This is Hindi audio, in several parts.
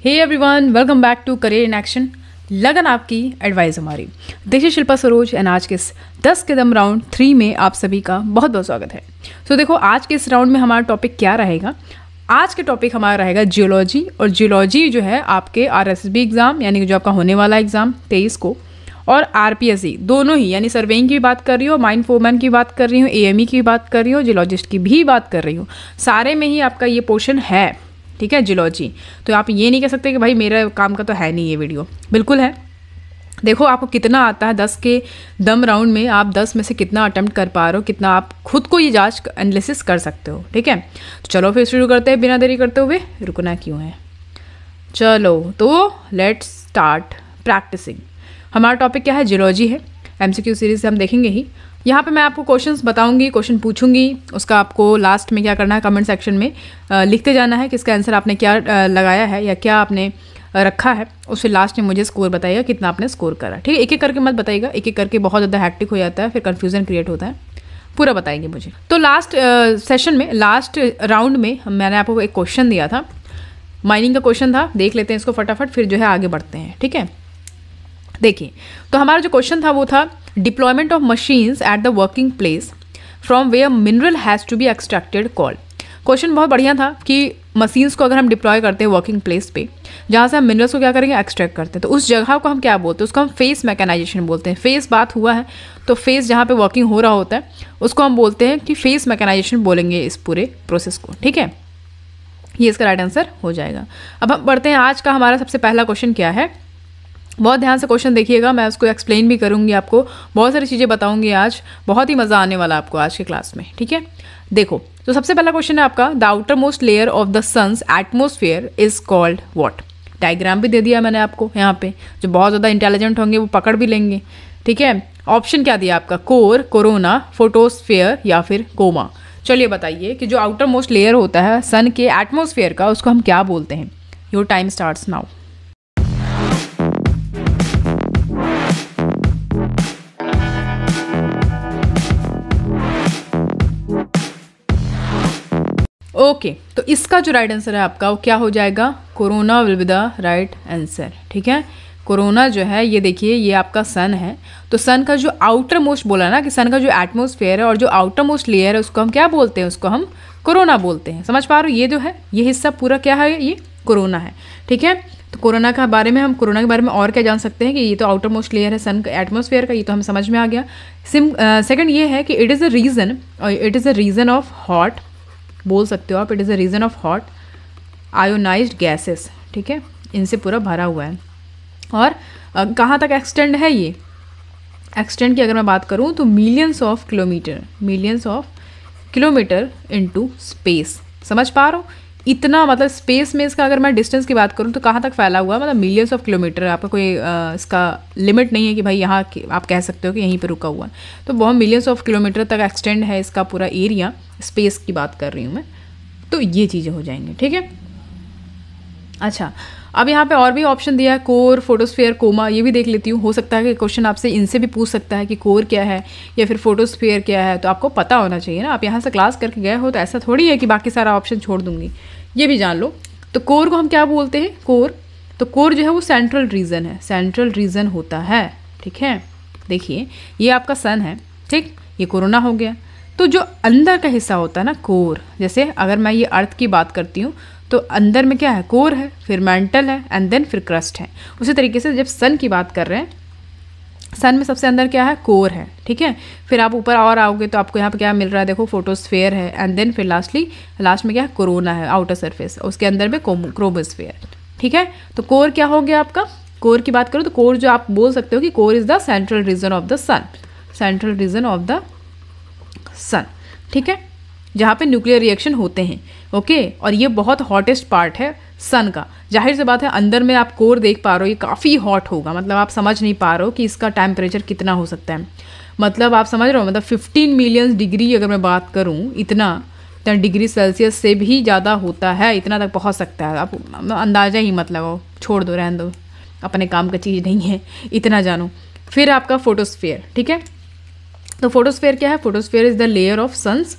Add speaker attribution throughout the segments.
Speaker 1: Hey everyone, welcome back to career in action. लगन आपकी, एडवाइस हमारी। This is Shilpa Saroj and आज के इस 10 कदम राउंड 3 में आप सभी का बहुत बहुत स्वागत है। तो देखो, आज के इस राउंड में हमारा टॉपिक क्या रहेगा। आज के टॉपिक हमारा रहेगा जियोलॉजी। और जियोलॉजी जो है आपके RSSB एग्ज़ाम यानी कि जो आपका होने वाला एग्ज़ाम 23 को, और RPSC दोनों ही, यानी सर्वेइंग की भी बात कर रही हूँ, माइन फोरमैन की बात कर रही हूँ, AME की बात कर रही हूँ, जियोलॉजिस्ट की भी बात कर रही हूँ, सारे में ही आपका ये पोर्शन है। ठीक है, जियोलॉजी। तो आप ये नहीं कह सकते कि भाई मेरा काम का तो है नहीं ये वीडियो, बिल्कुल है। देखो आपको कितना आता है 10 के दम राउंड में, आप 10 में से कितना अटेम्प्ट कर पा रहे हो, कितना आप खुद को ये जांच एनालिसिस कर सकते हो। ठीक है, तो चलो फिर शुरू करते हैं बिना देरी करते हुए। रुकना क्यों है, चलो तो लेट्स स्टार्ट प्रैक्टिसिंग। हमारा टॉपिक क्या है, जियोलॉजी है। MCQ सीरीज से हम देखेंगे ही। यहाँ पे मैं आपको क्वेश्चंस बताऊंगी, क्वेश्चन पूछूंगी, उसका आपको लास्ट में क्या करना है, कमेंट सेक्शन में लिखते जाना है कि इसका आंसर आपने क्या लगाया है या क्या आपने रखा है। उससे लास्ट में मुझे स्कोर बताइएगा कितना आपने स्कोर करा। ठीक है, एक एक करके मत बताइएगा, एक एक करके बहुत ज़्यादा हैक्टिक हो जाता है, फिर कन्फ्यूजन क्रिएट होता है। पूरा बताएंगे मुझे। तो लास्ट सेशन में, लास्ट राउंड में मैंने आपको एक क्वेश्चन दिया था, माइनिंग का क्वेश्चन था। देख लेते हैं इसको फटाफट, फिर जो है आगे बढ़ते हैं। ठीक है, देखिए तो हमारा जो क्वेश्चन था वो था deployment of machines at the working place from where mineral has to be extracted called. Question बहुत बढ़िया था कि मशीन्स को अगर हम डिप्लॉय करते हैं वर्किंग प्लेस पे, जहाँ से हम मिनरल्स को क्या करेंगे, एक्सट्रैक्ट करते हैं, तो उस जगह को हम क्या बोलते हैं, उसको हम फेस मैकेनाइजेशन बोलते हैं। फेस बात हुआ है तो फेस जहाँ पे वर्किंग हो रहा होता है उसको हम बोलते हैं कि फेस मैकेनाइजेशन बोलेंगे इस पूरे प्रोसेस को। ठीक है, ये इसका राइट आंसर हो जाएगा। अब हम बढ़ते हैं, आज का हमारा सबसे पहला क्वेश्चन क्या है। बहुत ध्यान से क्वेश्चन देखिएगा, मैं उसको एक्सप्लेन भी करूंगी, आपको बहुत सारी चीज़ें बताऊंगी आज, बहुत ही मज़ा आने वाला आपको आज के क्लास में। ठीक है, देखो तो सबसे पहला क्वेश्चन है आपका, the outer most layer of the sun's atmosphere is called what. Diagram भी दे दिया मैंने आपको यहाँ पे, जो बहुत ज़्यादा इंटेलिजेंट होंगे वो पकड़ भी लेंगे। ठीक है, ऑप्शन क्या दिया आपका, कोर, कोरोना, फोटोस्फेयर या फिर कोमा। चलिए बताइए कि जो आउटर मोस्ट लेयर होता है सन के एटमोसफेयर का, उसको हम क्या बोलते हैं। Your time starts now. Okay, तो इसका जो राइट आंसर है आपका वो क्या हो जाएगा, corona will be the right answer. ठीक है, कोरोना जो है ये देखिए, ये आपका सन है, तो सन का जो आउटर मोस्ट बोला ना कि सन का जो एटमोसफेयर है और जो आउटर मोस्ट लेयर है उसको हम क्या बोलते हैं, उसको हम कोरोना बोलते हैं। समझ पा रहे हो, ये जो है ये हिस्सा पूरा क्या है, ये कोरोना है। ठीक है, तो कोरोना के बारे में, हम कोरोना के बारे में और क्या जान सकते हैं कि ये तो आउटर मोस्ट लेयर है सन का एटमोसफेयर का, ये तो हम समझ में आ गया। सेकंड ये है कि it is a reason of hot, बोल सकते हो आप, it is a reason of hot ionised gases. ठीक है, इनसे पूरा भरा हुआ है। और कहाँ तक एक्सटेंड है ये, एक्सटेंड की अगर मैं बात करूँ तो millions of kilometre into space. समझ पा रहा हूँ, इतना मतलब स्पेस में इसका अगर मैं डिस्टेंस की बात करूँ तो कहाँ तक फैला हुआ है, मतलब मिलियंस ऑफ किलोमीटर। आपका कोई इसका लिमिट नहीं है कि भाई यहाँ आप कह सकते हो कि यहीं पे रुका हुआ है, तो बहुत मिलियंस ऑफ किलोमीटर तक एक्सटेंड है इसका पूरा एरिया। स्पेस की बात कर रही हूँ मैं, तो ये चीज़ें हो जाएंगी। ठीक है, अच्छा अब यहाँ पे और भी ऑप्शन दिया है, कोर, फोटोस्फेयर, कोमा, ये भी देख लेती हूँ। हो सकता है कि क्वेश्चन आपसे इनसे भी पूछ सकता है कि कोर क्या है या फिर फोटोस्फेयर क्या है, तो आपको पता होना चाहिए ना। आप यहाँ से क्लास करके गए हो तो ऐसा थोड़ी है कि बाकी सारा ऑप्शन छोड़ दूंगी, ये भी जान लो। तो कोर को हम क्या बोलते हैं, कोर, तो कोर जो है वो सेंट्रल रीजन है, सेंट्रल रीजन होता है। ठीक है, देखिए ये आपका सन है, ठीक, ये कोरोना हो गया। तो जो अंदर का हिस्सा होता है ना कोर, जैसे अगर मैं ये अर्थ की बात करती हूँ तो अंदर में क्या है, कोर है, फिर मेंटल है एंड देन फिर क्रस्ट है। उसी तरीके से जब सन की बात कर रहे हैं, सन में सबसे अंदर क्या है, कोर है। ठीक है, फिर आप ऊपर और आओगे तो आपको यहाँ पे क्या मिल रहा है, देखो फोटोस्फेयर है एंड देन फिर लास्ट में क्या है, कोरोना है, आउटर सरफेस, उसके अंदर में क्रोमोस्फेयर। ठीक है, तो कोर क्या हो गया आपका, कोर की बात करो तो कोर जो आप बोल सकते हो कि core is the central region of the sun, central region of the sun. ठीक है, जहाँ पे न्यूक्लियर रिएक्शन होते हैं। ओके, और ये बहुत हॉटेस्ट पार्ट है सन का। जाहिर सी बात है अंदर में आप कोर देख पा रहे हो, ये काफ़ी हॉट होगा, मतलब आप समझ नहीं पा रहे हो कि इसका टेम्परेचर कितना हो सकता है। मतलब आप समझ रहे हो, मतलब 15 मिलियन डिग्री अगर मैं बात करूँ, इतना डिग्री सेल्सियस से भी ज़्यादा होता है, इतना तक पहुँच सकता है। आप अंदाज़ा ही मत लगाओ, छोड़ दो, रहने दो, अपने काम का चीज़ नहीं है, इतना जानो। फिर आपका फोटोस्फेयर। ठीक है, तो फोटोस्फेयर क्या है, photosphere is the layer of sun's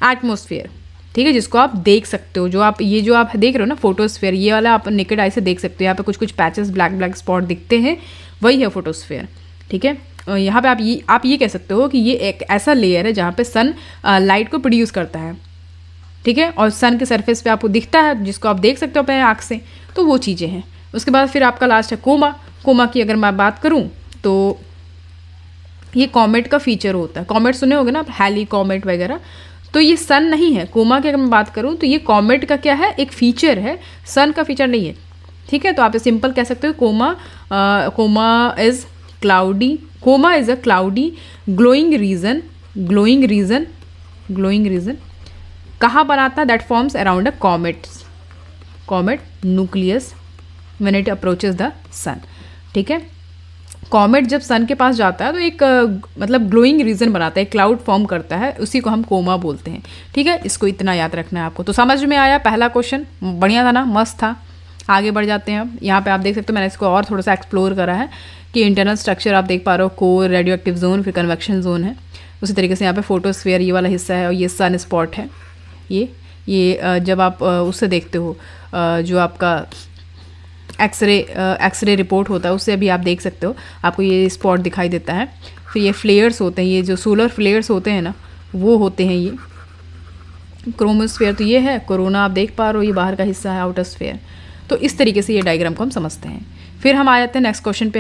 Speaker 1: atmosphere. ठीक है, जिसको आप देख सकते हो। जो आप देख रहे हो ना फोटोस्फेयर, ये वाला आप नेकेड आई से देख सकते हो। यहाँ पे कुछ कुछ पैचेस ब्लैक ब्लैक स्पॉट दिखते हैं, वही है फोटोस्फेयर। ठीक है, यहाँ पे आप ये कह सकते हो कि ये एक ऐसा लेयर है जहाँ पे सन लाइट को प्रोड्यूस करता है। ठीक है, और सन के सरफेस पे आपको दिखता है, जिसको आप देख सकते हो अपने आँख से। तो वो चीज़ें हैं। उसके बाद फिर आपका लास्ट है कोमा। कोमा की अगर मैं बात करूँ तो ये कॉमेट का फीचर होता है। कॉमेट सुने होगे ना आप, हैली कॉमेट वगैरह। तो ये सन नहीं है। कोमा की अगर मैं बात करूँ तो ये कॉमेट का क्या है, एक फीचर है, सन का फीचर नहीं है। ठीक है, तो आप सिंपल कह सकते हो coma is cloudy. Coma is a cloudy glowing region कहाँ बनाता है, that forms around a comet nucleus when it approaches the sun. ठीक है, कॉमेट जब सन के पास जाता है तो एक मतलब ग्लोइंग रीजन बनाता है, एक क्लाउड फॉर्म करता है, उसी को हम कोमा बोलते हैं। ठीक है, इसको इतना याद रखना है आपको। तो समझ में आया पहला क्वेश्चन, बढ़िया था ना, मस्त था। आगे बढ़ जाते हैं अब। यहाँ पे आप देख सकते हो मैंने इसको और थोड़ा सा एक्सप्लोर करा है कि इंटरनल स्ट्रक्चर आप देख पा रहे हो, कोर, रेडियो एक्टिव जोन, फिर कन्वेक्शन जोन है। उसी तरीके से यहाँ पे फोटोस्फीयर ये वाला हिस्सा है, और ये सन स्पॉट है। ये जब आप उससे देखते हो जो आपका एक्सरे रिपोर्ट होता है, उससे भी आप देख सकते हो, आपको ये स्पॉट दिखाई देता है। फिर ये फ्लेयर्स होते हैं, ये जो सोलर फ्लेयर्स होते हैं ना, वो होते हैं ये क्रोमोस्फेयर। तो ये है कोरोना, आप देख पा रहे हो, ये बाहर का हिस्सा है, आउटर स्फेयर। तो इस तरीके से ये डायग्राम को हम समझते हैं। फिर हम आ जाते हैं नेक्स्ट क्वेश्चन पे।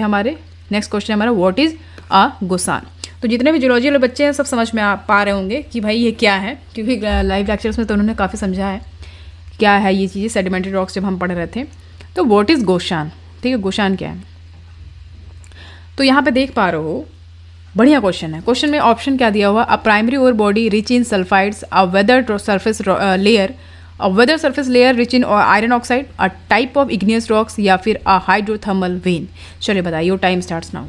Speaker 1: नेक्स्ट क्वेश्चन हमारा व्हाट इज़ अ गोसान। तो जितने भी जूलॉजी वाले बच्चे हैं सब समझ में आ पा रहे होंगे कि भाई ये क्या है, क्योंकि लाइव लेक्चर्स में तो उन्होंने काफ़ी समझा है क्या है ये चीज़ें, सेडिमेंट्री रॉक्स जब हम पढ़ रहे थे। तो व्हाट इज़ गोशान। ठीक है, गोशान क्या है। तो यहाँ पे देख पा रहे हो, बढ़िया क्वेश्चन है। क्वेश्चन में ऑप्शन क्या दिया हुआ, a primary ore body rich in sulphides, a weather surface layer rich in iron oxide, a type of igneous rocks, या फिर अ हाइड्रोथर्मल वेन। चलिए बताइए, your time starts now.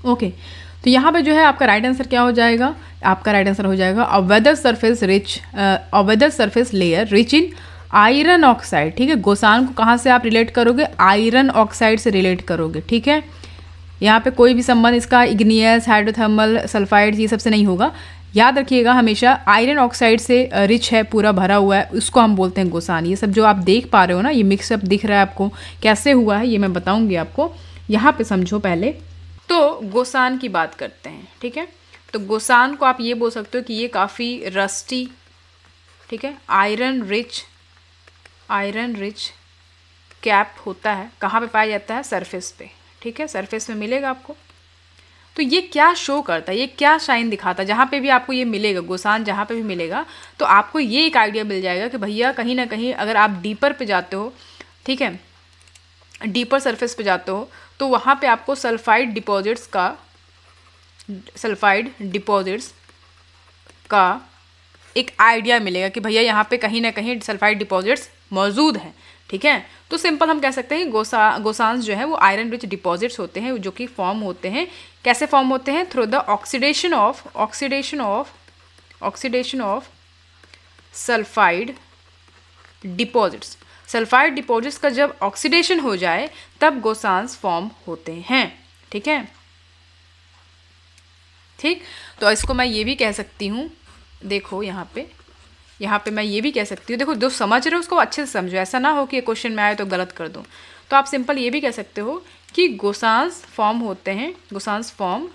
Speaker 1: Okay, तो यहाँ पे जो है आपका राइट आंसर क्या हो जाएगा, आपका राइट आंसर हो जाएगा a weather surface layer rich in iron oxide. ठीक है, गोसान को कहाँ से आप रिलेट करोगे, आयरन ऑक्साइड से रिलेट करोगे। ठीक है, यहाँ पे कोई भी संबंध इसका इग्नियस, हाइड्रोथर्मल, सल्फाइड्स ये सबसे नहीं होगा। याद रखिएगा हमेशा, आयरन ऑक्साइड से रिच है, पूरा भरा हुआ है, उसको हम बोलते हैं गोसान। ये सब जो आप देख पा रहे हो ना, ये मिक्सअप दिख रहा है आपको, कैसे हुआ है ये मैं बताऊंगी आपको। यहाँ पे समझो पहले तो गोसान की बात करते हैं। ठीक है, तो गोसान को आप ये बोल सकते हो कि ये काफ़ी रस्टी, ठीक है, आयरन रिच कैप होता है। कहाँ पे पाया जाता है, सरफेस पे। ठीक है, सरफेस में मिलेगा आपको। तो ये क्या शो करता है, ये क्या शाइन दिखाता है, जहाँ पे भी आपको ये मिलेगा, गोसान जहाँ पे भी मिलेगा, तो आपको ये एक आइडिया मिल जाएगा कि भैया कहीं ना कहीं अगर आप डीपर पे जाते हो, ठीक है, डीपर सरफेस पे जाते हो, तो वहाँ पे आपको सल्फाइड डिपॉजिट्स का एक आइडिया मिलेगा कि भैया यहाँ पे कहीं ना कहीं सल्फाइड डिपॉजिट्स मौजूद हैं। ठीक है, तो सिंपल हम कह सकते हैं गोसान्स जो है वो आयरन रिच डिपॉजिट्स होते हैं, जो कि फॉर्म होते हैं, कैसे फॉर्म होते हैं, through the oxidation of sulphide deposits. Sulphide deposits का जब ऑक्सीडेशन हो जाए तब गोसान्स फॉर्म होते हैं। ठीक है, ठीक, तो इसको मैं ये भी कह सकती हूँ, देखो यहाँ पे मैं ये भी कह सकती हूँ, देखो जो समझ रहे हो उसको अच्छे से समझो, ऐसा ना हो कि क्वेश्चन में आए तो गलत कर दो। तो आप सिंपल ये भी कह सकते हो कि गोसान्स फॉर्म होते हैं, गोसान्स फॉर्म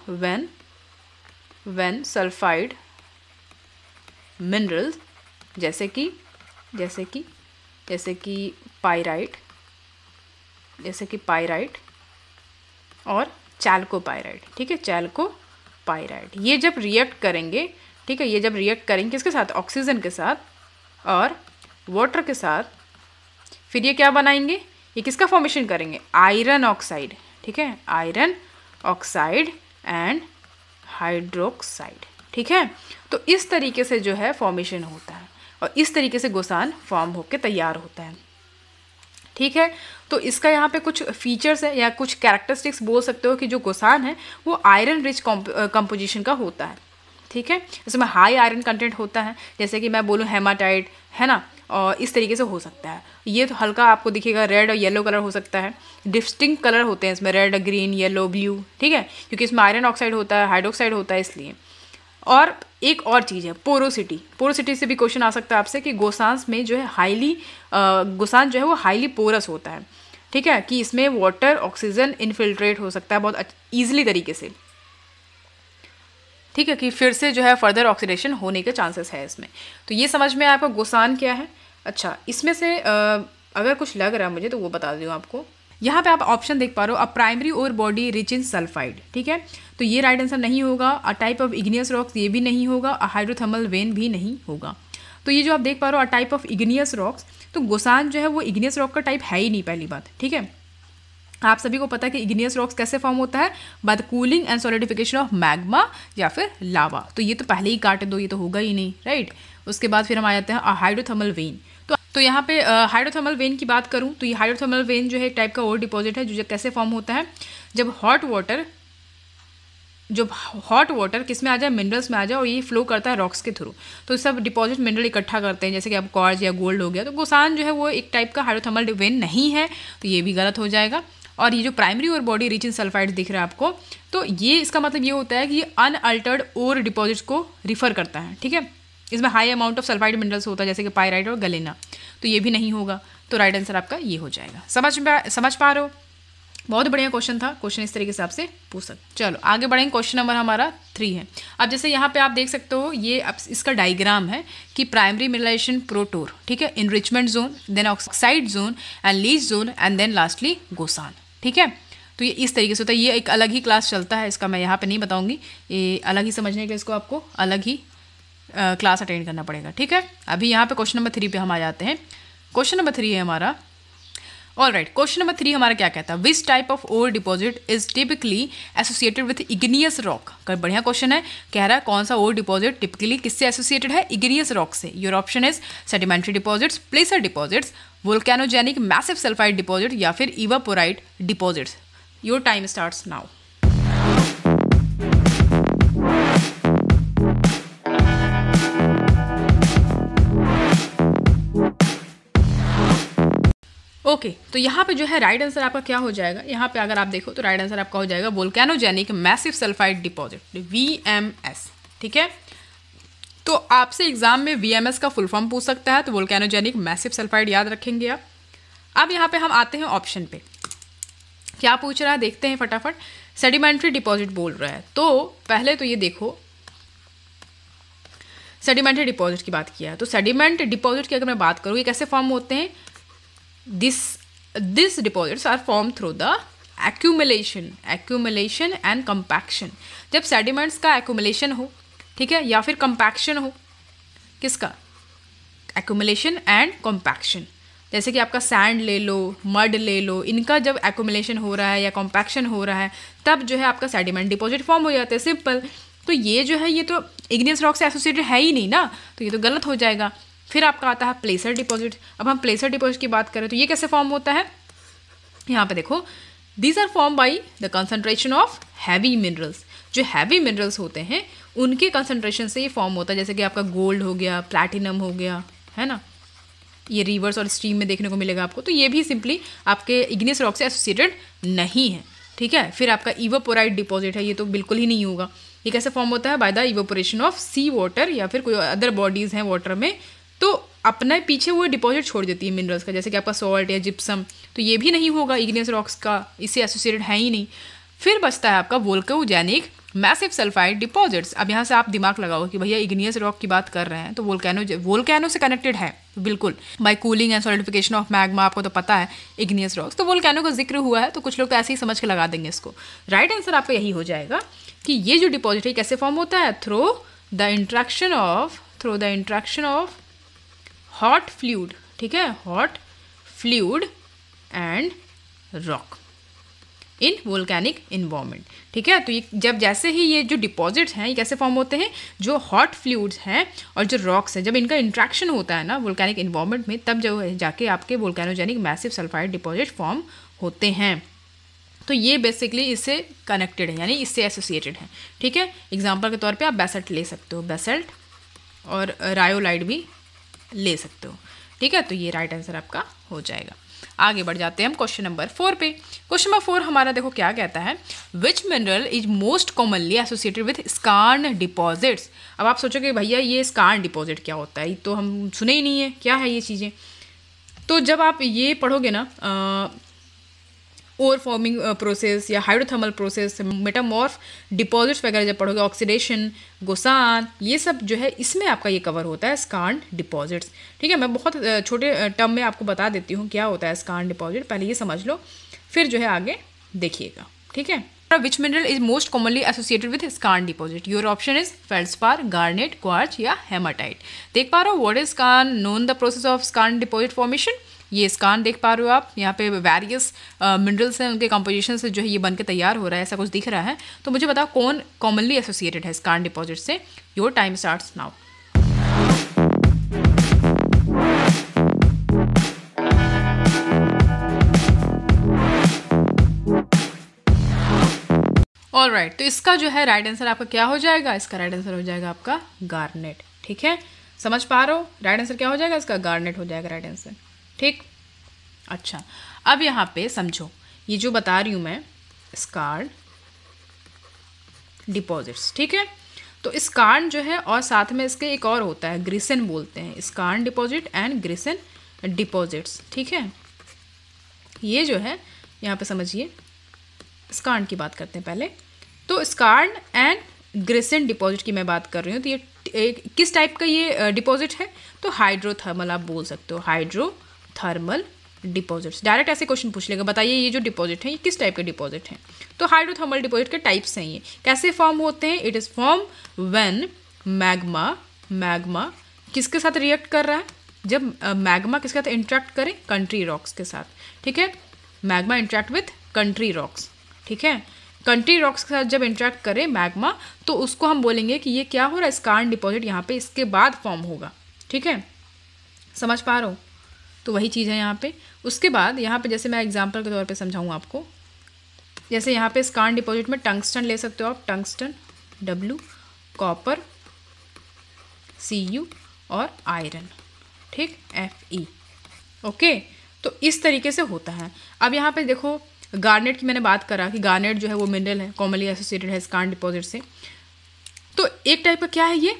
Speaker 1: व्हेन सल्फाइड मिनरल्स जैसे कि पाइराइट और चैल्कोपाइराइट। ठीक है, चैल्कोपाइराइट ये जब रिएक्ट करेंगे, ठीक है, ये जब रिएक्ट करेंगे किसके साथ, ऑक्सीजन के साथ और वाटर के साथ, फिर ये क्या बनाएंगे, ये किसका फॉर्मेशन करेंगे, आयरन ऑक्साइड। ठीक है, आयरन ऑक्साइड एंड हाइड्रोक्साइड। ठीक है, तो इस तरीके से जो है फॉर्मेशन होता है और इस तरीके से गोसान फॉर्म होकर तैयार होता है। ठीक है, तो इसका यहाँ पे कुछ फीचर्स है या कुछ कैरेक्टरिस्टिक्स बोल सकते हो कि जो गोसान है वो आयरन रिच कंपोजिशन का होता है। ठीक है, इसमें हाई आयरन कंटेंट होता है, जैसे कि मैं बोलूँ हेमाटाइट है ना, और इस तरीके से हो सकता है। ये तो हल्का आपको दिखेगा रेड और येलो कलर हो सकता है, डिस्टिंक्ट कलर होते हैं इसमें, रेड, ग्रीन, येलो, ब्लू, ठीक है, क्योंकि इसमें आयरन ऑक्साइड होता है, हाइड्रोक्साइड होता है इसलिए। और एक और चीज़ है पोरोसिटी। पोरोसिटी से भी क्वेश्चन आ सकता है आपसे कि गोसांस में जो है गोसान जो है वो हाईली पोरस होता है, ठीक है, कि इसमें वाटर ऑक्सीजन इनफिल्ट्रेट हो सकता है बहुत ईजिली तरीके से, ठीक है, कि फिर से जो है फर्दर ऑक्सीडेशन होने के चांसेस है इसमें। तो ये समझ में आपका गोसान क्या है। अच्छा, इसमें से अगर कुछ लग रहा है मुझे तो वो बता दूँ आपको। यहाँ पे आप ऑप्शन देख पा रहे हो, a primary ore body rich in sulphide, ठीक है, तो ये राइट आंसर नहीं होगा। A type of igneous rocks, ये भी नहीं होगा। अ हाइड्रोथर्मल वेन भी नहीं होगा। तो ये जो आप देख पा रहे हो, अ टाइप ऑफ इग्नियस रॉक्स, तो गोसान जो है वो इग्नियस रॉक का टाइप है ही नहीं, पहली बात, ठीक है। आप सभी को पता है कि इग्नियस रॉक्स कैसे फॉर्म होता है, by the cooling and solidification of magma या फिर लावा। तो ये तो पहले ही काट दो, ये तो होगा ही नहीं, राइट। उसके बाद फिर हम आ जाते हैं हाइड्रोथर्मल वेन। तो यहाँ पे हाइड्रोथर्मल वेन की बात करूँ तो ये हाइड्रोथर्मल वेन जो है एक टाइप का और डिपॉजिट है जो कैसे फॉर्म होता है, जब हॉट वाटर किस में आ जाए, मिनरल्स में आ जाए, और ये फ्लो करता है रॉक्स के थ्रू। तो सब डिपॉजिट मिनरल इकट्ठा करते हैं, जैसे कि अब क्वार्ट्ज या गोल्ड हो गया। तो गोसान जो है वो एक टाइप का हाइड्रोथर्मल वेन नहीं है, तो ये भी गलत हो जाएगा। और ये जो प्राइमरी और बॉडी रिच इन सल्फाइड दिख रहा है आपको, तो ये इसका मतलब ये होता है कि ये अनअल्टर्ड और डिपॉजिट्स को रिफर करता है, ठीक है। इसमें high amount of sulphide minerals होता है, जैसे कि पायराइट और गलेना, तो ये भी नहीं होगा। तो राइट आंसर आपका ये हो जाएगा। समझ पा रहे हो? बहुत बढ़िया क्वेश्चन था। क्वेश्चन इस तरीके से आपसे पूछ सकते। चलो आगे बढ़ेंगे। क्वेश्चन नंबर हमारा 3 है। अब जैसे यहाँ पे आप देख सकते हो, ये अब इसका डायग्राम है कि प्राइमरी मिनरलाइजेशन प्रोटोर, ठीक है, enrichment zone, then oxide zone and leach zone and then lastly gossan, ठीक है। तो ये इस तरीके से होता है। ये एक अलग ही क्लास चलता है, इसका मैं यहाँ पे नहीं बताऊंगी, ये अलग ही समझने के लिए इसको आपको अलग ही क्लास अटेंड करना पड़ेगा, ठीक है। अभी यहाँ पे क्वेश्चन नंबर 3 पे हम आ जाते हैं। क्वेश्चन नंबर 3 है हमारा, ऑल राइट। क्वेश्चन नंबर 3 हमारा क्या कहता है, which type of ore deposit is typically associated with igneous rock. बढ़िया क्वेश्चन है, कह रहा है कौन सा ओर डिपॉजिट टिपिकली किससे एसोसिएटेड है, इग्नियस रॉक से। Your option is sedimentary deposits, placer deposits, volcanogenic massive sulphide deposit या फिर evaporite deposits. Your time starts now. Okay तो यहाँ पे जो है राइट आंसर आपका क्या हो जाएगा, यहाँ पे अगर आप देखो तो राइट आंसर आपका हो जाएगा वोल्केनोजेनिक मैसिव सल्फाइड डिपॉजिट, VMS, ठीक है। तो आपसे एग्जाम में VMS का फुल फॉर्म पूछ सकता है, तो वोल्केनोजेनिक मैसिव सल्फाइड याद रखेंगे आप। अब यहाँ पे हम आते हैं ऑप्शन पे, क्या पूछ रहा है देखते हैं फटाफट। सेडिमेंट्री डिपॉजिट बोल रहा है, तो पहले तो ये देखो सेडिमेंट्री डिपॉजिट की बात किया है, तो सेडिमेंट डिपॉजिट की अगर मैं बात करूँ ये कैसे फॉर्म होते हैं, this deposits are form through the accumulation and compaction. जब सेडिमेंट्स का एक्यूमुलेशन हो, ठीक है, या फिर कंपैक्शन हो, किसका, एक्यूमुलेशन एंड कंपैक्शन, जैसे कि आपका सैंड ले लो, मड ले लो, इनका जब एक्यूमुलेशन हो रहा है या कंपैक्शन हो रहा है तब जो है आपका सेडिमेंट डिपॉजिट फॉर्म हो जाता है, सिंपल। तो ये जो है ये तो इग्नियस रॉक से एसोसिएटेड है ही नहीं ना, तो ये तो गलत हो जाएगा। फिर आपका आता है प्लेसर डिपॉजिट। अब हम प्लेसर डिपॉजिट की बात करें तो ये कैसे फॉर्म होता है, यहाँ पे देखो, these are form by the concentration of heavy minerals. जो हैवी मिनरल्स होते हैं उनके कंसंट्रेशन से ये फॉर्म होता है, जैसे कि आपका गोल्ड हो गया, प्लैटिनम हो गया, है ना, ये रिवर्स और स्ट्रीम में देखने को मिलेगा आपको। तो ये भी सिंपली आपके इग्नियस रॉक से एसोसिएटेड नहीं है, ठीक है। फिर आपका इवापोराइट डिपॉजिट है, ये तो बिल्कुल ही नहीं होगा। ये कैसे फॉर्म होता है, by the evaporation of sea water या फिर कोई अदर बॉडीज़ हैं वाटर में, तो अपने पीछे वो डिपॉजिट छोड़ देती है मिनरल्स का, जैसे कि आपका सॉल्ट या जिप्सम, तो ये भी नहीं होगा इग्नियस रॉक्स का, इससे एसोसिएटेड है ही नहीं। फिर बचता है आपका वोल्केनोजेनिक मैसिव सल्फाइड डिपॉजिट्स। अब यहाँ से आप दिमाग लगाओ कि भैया इग्नियस रॉक की बात कर रहे हैं तो वोल्केनो से कनेक्टेड है, तो बिल्कुल by cooling and solidification of magma, आपको तो पता है इग्नियस रॉक्स, तो वोल्केनो का जिक्र हुआ है, तो कुछ लोग तो ऐसे ही समझ के लगा देंगे इसको। राइट आंसर आपका यही हो जाएगा कि ये जो डिपॉजिट है कैसे फॉर्म होता है, through the interaction of hot fluid, ठीक है, hot fluid and rock in volcanic environment, ठीक है। तो ये जब जैसे ही ये जो डिपॉजिट्स हैं ये कैसे फॉर्म होते हैं, जो हॉट फ्लूइड्स हैं और जो रॉक्स हैं, जब इनका इंट्रैक्शन होता है ना वोल्केनिक इन्वायरमेंट में, तब जो है जाके आपके वोल्केनोजेनिक मैसिव सल्फाइड डिपॉजिट फॉर्म होते हैं। तो ये बेसिकली इससे कनेक्टेड है, यानी इससे एसोसिएटेड है, ठीक है। एग्जाम्पल के तौर पे आप बेसल्ट ले सकते हो, बेसल्ट, और रायोलाइट भी ले सकते हो, ठीक है, तो ये राइट आंसर आपका हो जाएगा। आगे बढ़ जाते हैं हम क्वेश्चन नंबर 4 पे। क्वेश्चन नंबर 4 हमारा देखो क्या कहता है, which mineral is most commonly associated with skarn deposits. अब आप सोचोगे भैया ये स्कार्न डिपॉजिट क्या होता है, ये तो हम सुने ही नहीं है, क्या है ये चीज़ें। तो जब आप ये पढ़ोगे ना ओर फॉर्मिंग प्रोसेस या हाइड्रोथर्मल प्रोसेस, मेटामॉर्फ डिपॉजिट्स वगैरह जब पढ़ोगे, ऑक्सीडेशन, गोसान, ये सब जो है इसमें आपका ये कवर होता है स्कार्न डिपॉजिट्स। ठीक है, मैं बहुत छोटे टर्म में आपको बता देती हूँ क्या होता है स्कार्न डिपॉजिट, पहले ये समझ लो फिर जो है आगे देखिएगा। ठीक है, which mineral is most commonly associated with skarn deposit. Your option is feldspar, garnet, quartz या हेमाटाइट। देख पा रहे हो what is skarn, known the process of skarn deposit formation. ये स्कार्न देख पा रहे हो आप, यहाँ पे वेरियस मिनरल्स हैं, उनके कंपोजिशन से जो है ये बन के तैयार हो रहा है, ऐसा कुछ दिख रहा है। तो मुझे बताओ कौन कॉमनली एसोसिएटेड है स्कार्न डिपॉजिट से। Your time starts now. Alright, तो इसका जो है राइट आंसर आपका क्या हो जाएगा, इसका राइट आंसर हो जाएगा आपका गार्नेट। ठीक है, समझ पा रहे हो, राइट आंसर क्या हो जाएगा इसका, गार्नेट हो जाएगा राइट आंसर। ठीक, अच्छा अब यहाँ पे समझो ये जो बता रही हूँ मैं स्कार्न डिपॉजिट्स। ठीक है, तो स्कार्न जो है और साथ में इसके एक और होता है ग्रिसेन बोलते हैं, स्कार्न डिपॉजिट एंड ग्रिसेन डिपॉजिट्स। ठीक है, ये जो है यहाँ पे समझिए स्कार्न की बात करते हैं पहले। तो स्कार्न एंड ग्रिसेन डिपॉजिट की मैं बात कर रही हूँ। तो ये किस टाइप का ये डिपॉजिट है, तो हाइड्रोथर्मल आप बोल सकते हो, हाइड्रोथर्मल डिपॉजिट्स। डायरेक्ट ऐसे क्वेश्चन पूछ लेगा, बताइए ये जो डिपॉजिट है ये किस टाइप के डिपॉजिट हैं। तो हाइड्रोथर्मल डिपॉजिट के टाइप्स हैं, ये कैसे फॉर्म होते हैं। It is form when magma किसके साथ रिएक्ट कर रहा है, जब मैग्मा किसके साथ इंटरेक्ट करे, कंट्री रॉक्स के साथ। ठीक है, magma interact with country rocks. ठीक है, कंट्री रॉक्स के साथ जब इंटरेक्ट करे मैग्मा तो उसको हम बोलेंगे कि ये क्या हो रहा है, स्कार्न डिपॉजिट यहाँ पे इसके बाद फॉर्म होगा। ठीक है, समझ पा रहे हो, तो वही चीज़ है यहाँ पे। उसके बाद यहाँ पे जैसे मैं एग्जांपल के तौर पे समझाऊँ आपको, जैसे यहाँ पे स्कार्न डिपॉजिट में टंगस्टन ले सकते हो आप, टंगस्टन W, कॉपर Cu और आयरन, ठीक, Fe। ओके, तो इस तरीके से होता है। अब यहाँ पे देखो गार्नेट की मैंने बात करा कि गार्नेट जो है वो मिनरल है, कॉमनली एसोसिएटेड है स्कार्न डिपॉजिट से। तो एक टाइप का क्या है ये,